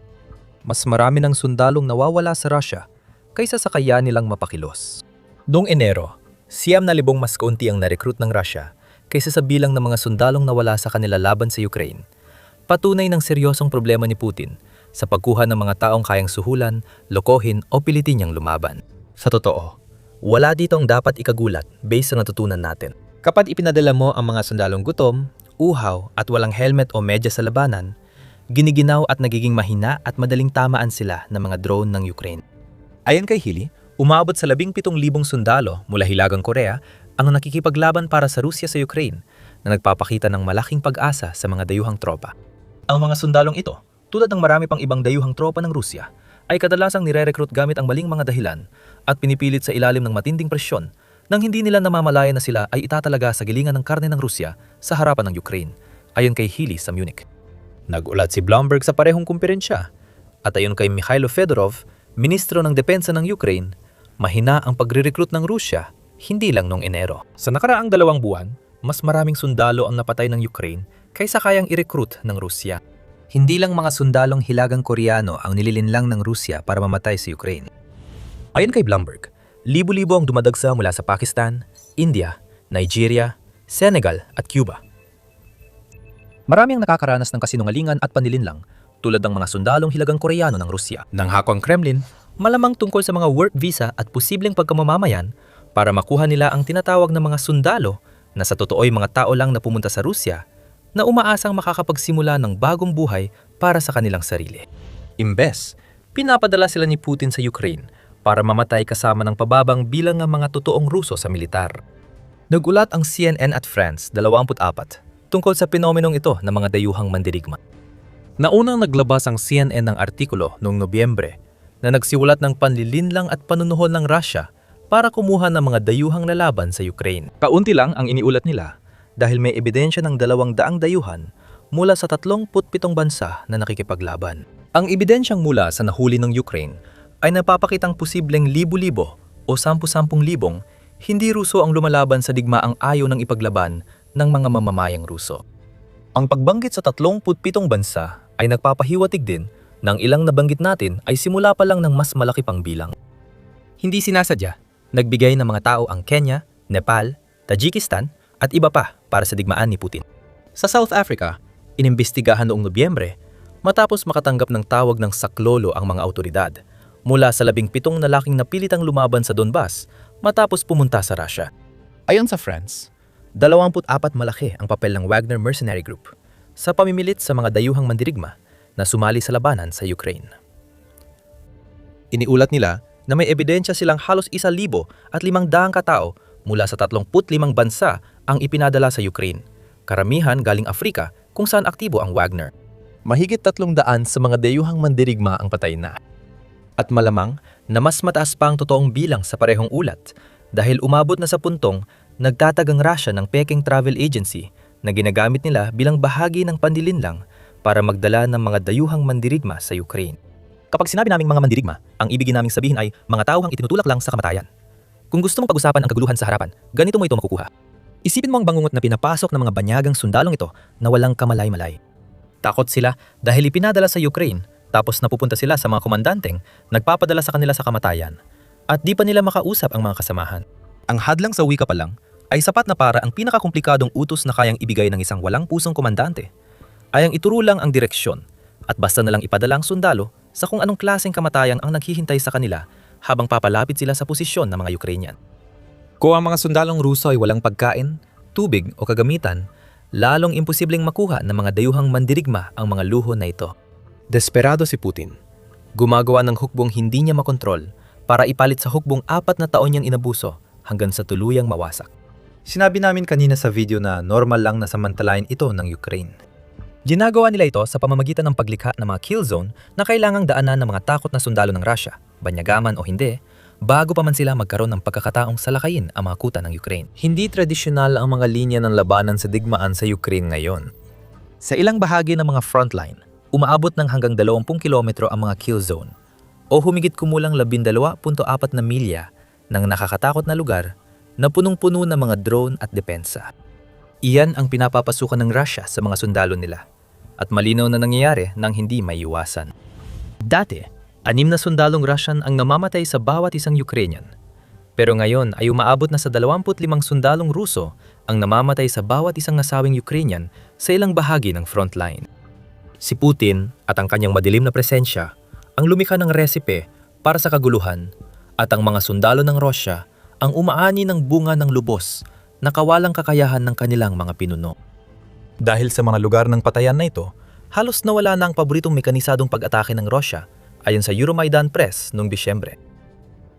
Mas marami ng sundalong nawawala sa Russia kaysa sa kaya nilang mapakilos. Noong Enero, 9,000 mas kaunti ang na-recruit ng Russia kaysa sa bilang ng mga sundalong nawala sa kanila laban sa Ukraine. Patunay ng seryosong problema ni Putin sa pagkuha ng mga taong kayang suhulan, lokohin o pilitin niyang lumaban. Sa totoo, wala dito ang dapat ikagulat based sa natutunan natin. Kapag ipinadala mo ang mga sundalong gutom, uhaw at walang helmet o medyas sa labanan, giniginaw at nagiging mahina at madaling tamaan sila ng mga drone ng Ukraine. Ayon kay Healey, umabot sa 17,000 sundalo mula Hilagang Korea ang nakikipaglaban para sa Rusya sa Ukraine na nagpapakita ng malaking pag-asa sa mga dayuhang tropa. Ang mga sundalong ito, tulad ng marami pang ibang dayuhang tropa ng Rusya, ay kadalasang nire-recruit gamit ang maling mga dahilan at pinipilit sa ilalim ng matinding presyon nang hindi nila namamalayan na sila ay itatalaga sa gilingan ng karne ng Rusya sa harapan ng Ukraine, ayon kay Healey sa Munich. Nag-ulat si Bloomberg sa parehong kumperensya at ayon kay Mikhailo Fedorov, ministro ng depensa ng Ukraine, mahina ang pagre-recruit ng Rusya, hindi lang noong Enero. Sa nakaraang 2 buwan, mas maraming sundalo ang napatay ng Ukraine kaysa kayang i-recruit ng Rusya. Hindi lang mga sundalong Hilagang Koreano ang nililinlang ng Rusya para mamatay sa Ukraine. Ayon kay Bloomberg, libo-libo ang dumadagsa mula sa Pakistan, India, Nigeria, Senegal at Cuba. Marami ang nakakaranas ng kasinungalingan at panlilinlang tulad ng mga sundalong Hilagang Koreano ng Rusya. Nang hako ang Kremlin, malamang tungkol sa mga work visa at posibleng pagkamamamayan para makuha nila ang tinatawag na mga sundalo na sa totoo'y mga tao lang na pumunta sa Rusya na umaasang makakapagsimula ng bagong buhay para sa kanilang sarili. Imbes Pinapadala sila ni Putin sa Ukraine para mamatay kasama ng pababang bilang ng mga totoong Ruso sa militar. Nagulat ang CNN at France 24 tungkol sa penomenong ito ng mga dayuhang mandirigma. Naunang naglabas ang CNN ng artikulo noong Nobyembre na nagsiulat ng panlilinlang at panunuhol ng Russia para kumuha ng mga dayuhang lalaban sa Ukraine. Kaunti lang ang iniulat nila dahil may ebidensya ng 200 dayuhan mula sa 37 bansa na nakikipaglaban. Ang ebidensyang mula sa nahuli ng Ukraine ay napapakitang posibleng libo-libo o 10-10 libong hindi Ruso ang lumalaban sa digmaang ayaw ng ipaglaban ng mga mamamayang Ruso. Ang pagbanggit sa 37 bansa ay nagpapahiwatig din ng ilang nabanggit natin ay simula pa lang ng mas malaki pang bilang. Hindi sinasadya, nagbigay ng mga tao ang Kenya, Nepal, Tajikistan at iba pa para sa digmaan ni Putin. Sa South Africa, inimbestigahan noong Nobyembre matapos makatanggap ng tawag ng saklolo ang mga awtoridad mula sa 17 lalaking napilitang lumaban sa Donbas matapos pumunta sa Russia. Ayon sa France, 24 malaki ang papel ng Wagner Mercenary Group sa pamimilit sa mga dayuhang mandirigma na sumali sa labanan sa Ukraine. Iniulat nila na may ebidensya silang halos 1,500 katao mula sa 35 bansa ang ipinadala sa Ukraine, karamihan galing Afrika kung saan aktibo ang Wagner. Mahigit 300 sa mga dayuhang mandirigma ang patay na. At malamang na mas mataas pa ang totoong bilang sa parehong ulat dahil umabot na sa puntong nagtatagang Russia ng Peking Travel Agency na ginagamit nila bilang bahagi ng panlilinlang para magdala ng mga dayuhang mandirigma sa Ukraine. Kapag sinabi naming mga mandirigma, ang ibig naming sabihin ay mga tauhang itinutulak lang sa kamatayan. Kung gusto mong pag-usapan ang kaguluhan sa harapan, ganito mo ito makukuha. Isipin mo ang bangungot na pinapasok ng mga banyagang sundalong ito na walang kamalay-malay. Takot sila dahil ipinadala sa Ukraine tapos napupunta sila sa mga komandanteng nagpapadala sa kanila sa kamatayan at di pa nila makausap ang mga kasamahan. Ang hadlang sa wika pa lang ay sapat na para ang pinakakomplikadong utos na kayang ibigay ng isang walang pusong komandante ay ang ituro lang ang direksyon at basta na lang ipadala ang sundalo sa kung anong klaseng kamatayan ang naghihintay sa kanila habang papalapit sila sa posisyon ng mga Ukrainian. Kung ang mga sundalong Ruso ay walang pagkain, tubig o kagamitan, lalong imposibleng makuha ng mga dayuhang mandirigma ang mga luho na ito. Desperado si Putin. Gumagawa ng hukbong hindi niya makontrol para ipalit sa hukbong 4 na taon niyang inabuso hanggang sa tuluyang mawasak. Sinabi namin kanina sa video na normal lang na samantalain ito ng Ukraine. Ginagawa nila ito sa pamamagitan ng paglikha ng mga kill zone na kailangang daanan ng mga takot na sundalo ng Russia, banyagaman o hindi, bago pa man sila magkaroon ng pagkakataong salakayin ang mga kuta ng Ukraine. Hindi tradisyonal ang mga linya ng labanan sa digmaan sa Ukraine ngayon. Sa ilang bahagi ng mga frontline, umaabot ng hanggang 20 kilometro ang mga kill zone o humigit kumulang 12.4 na milya ng nakakatakot na lugar na punong-puno ng mga drone at depensa. Iyan ang pinapapasukan ng Russia sa mga sundalo nila at malinaw na nangyayari nang hindi maiiwasan. Dati, 6 na sundalong Russian ang namamatay sa bawat isang Ukrainian. Pero ngayon ay umaabot na sa 25 sundalong Ruso ang namamatay sa bawat isang nasawing Ukrainian sa ilang bahagi ng frontline. Si Putin at ang kanyang madilim na presensya ang lumikha ng resipe para sa kaguluhan at ang mga sundalo ng Russia ang umaani ng bunga ng lubos na kawalang kakayahan ng kanilang mga pinuno. Dahil sa mga lugar ng patayan na ito, halos nawala na ang paboritong mekanisadong pag-atake ng Russia ayon sa Euromaidan Press noong Disyembre.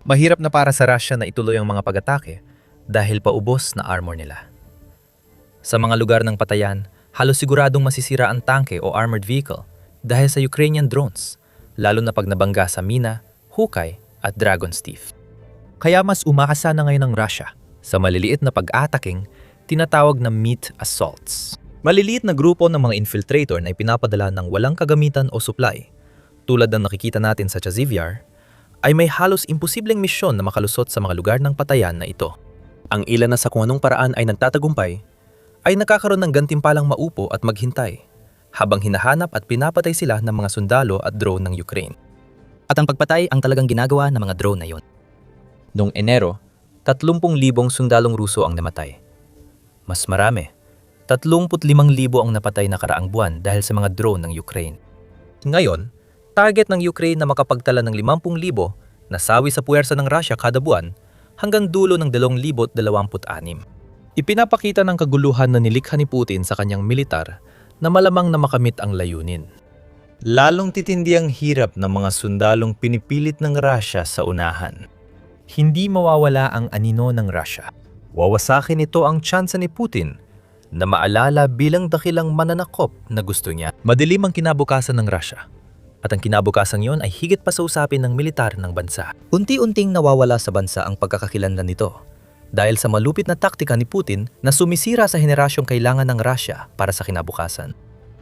Mahirap na para sa Russia na ituloy ang mga pag-atake dahil paubos na armor nila. Sa mga lugar ng patayan, halos siguradong masisira ang tanke o armored vehicle dahil sa Ukrainian drones, lalo na pag nabangga sa Mina, Hukay at Dragon's Teeth. Kaya mas umaasa na ngayon ang Russia sa maliliit na pag-ataking tinatawag na meat assaults. Maliliit na grupo ng mga infiltrator na ipinapadala ng walang kagamitan o supply, tulad ng nakikita natin sa Chazivyar, ay may halos imposibleng misyon na makalusot sa mga lugar ng patayan na ito. Ang ilan na sa kung anong paraan ay nagtatagumpay, ay nakakaroon ng gantimpalang maupo at maghintay, habang hinahanap at pinapatay sila ng mga sundalo at drone ng Ukraine. At ang pagpatay ang talagang ginagawa ng mga drone na yon. Noong Enero, 30,000 sundalong Ruso ang namatay. Mas marami, 35,000 ang napatay na karaang buwan dahil sa mga drone ng Ukraine. Ngayon, target ng Ukraine na makapagtala ng 50,000 na sawi sa puwersa ng Russia kada buwan hanggang dulo ng 2026. Ipinapakita ng kaguluhan na nilikha ni Putin sa kanyang militar na malamang na makamit ang layunin. Lalong titindi ang hirap ng mga sundalong pinipilit ng Russia sa unahan. Hindi mawawala ang anino ng Russia. Wawasakin ito ang tsansa ni Putin na maalala bilang dakilang mananakop na gusto niya. Madilim ang kinabukasan ng Russia. At ang kinabukasan yon ay higit pa sa usapin ng militar ng bansa. Unti-unting nawawala sa bansa ang pagkakakilanlan nito dahil sa malupit na taktika ni Putin na sumisira sa henerasyong kailangan ng Russia para sa kinabukasan.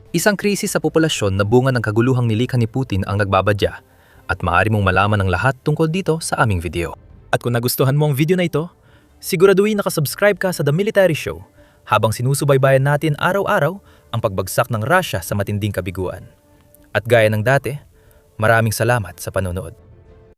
Isang krisis sa populasyon na bunga ng kaguluhang nilikha ni Putin ang nagbabadya at maaari mong malaman ang lahat tungkol dito sa aming video. At kung nagustuhan mo ang video na ito, siguraduhin nakasubscribe ka sa The Military Show habang sinusubaybayan natin araw-araw ang pagbagsak ng Russia sa matinding kabiguan. At gaya ng dati, maraming salamat sa panonood.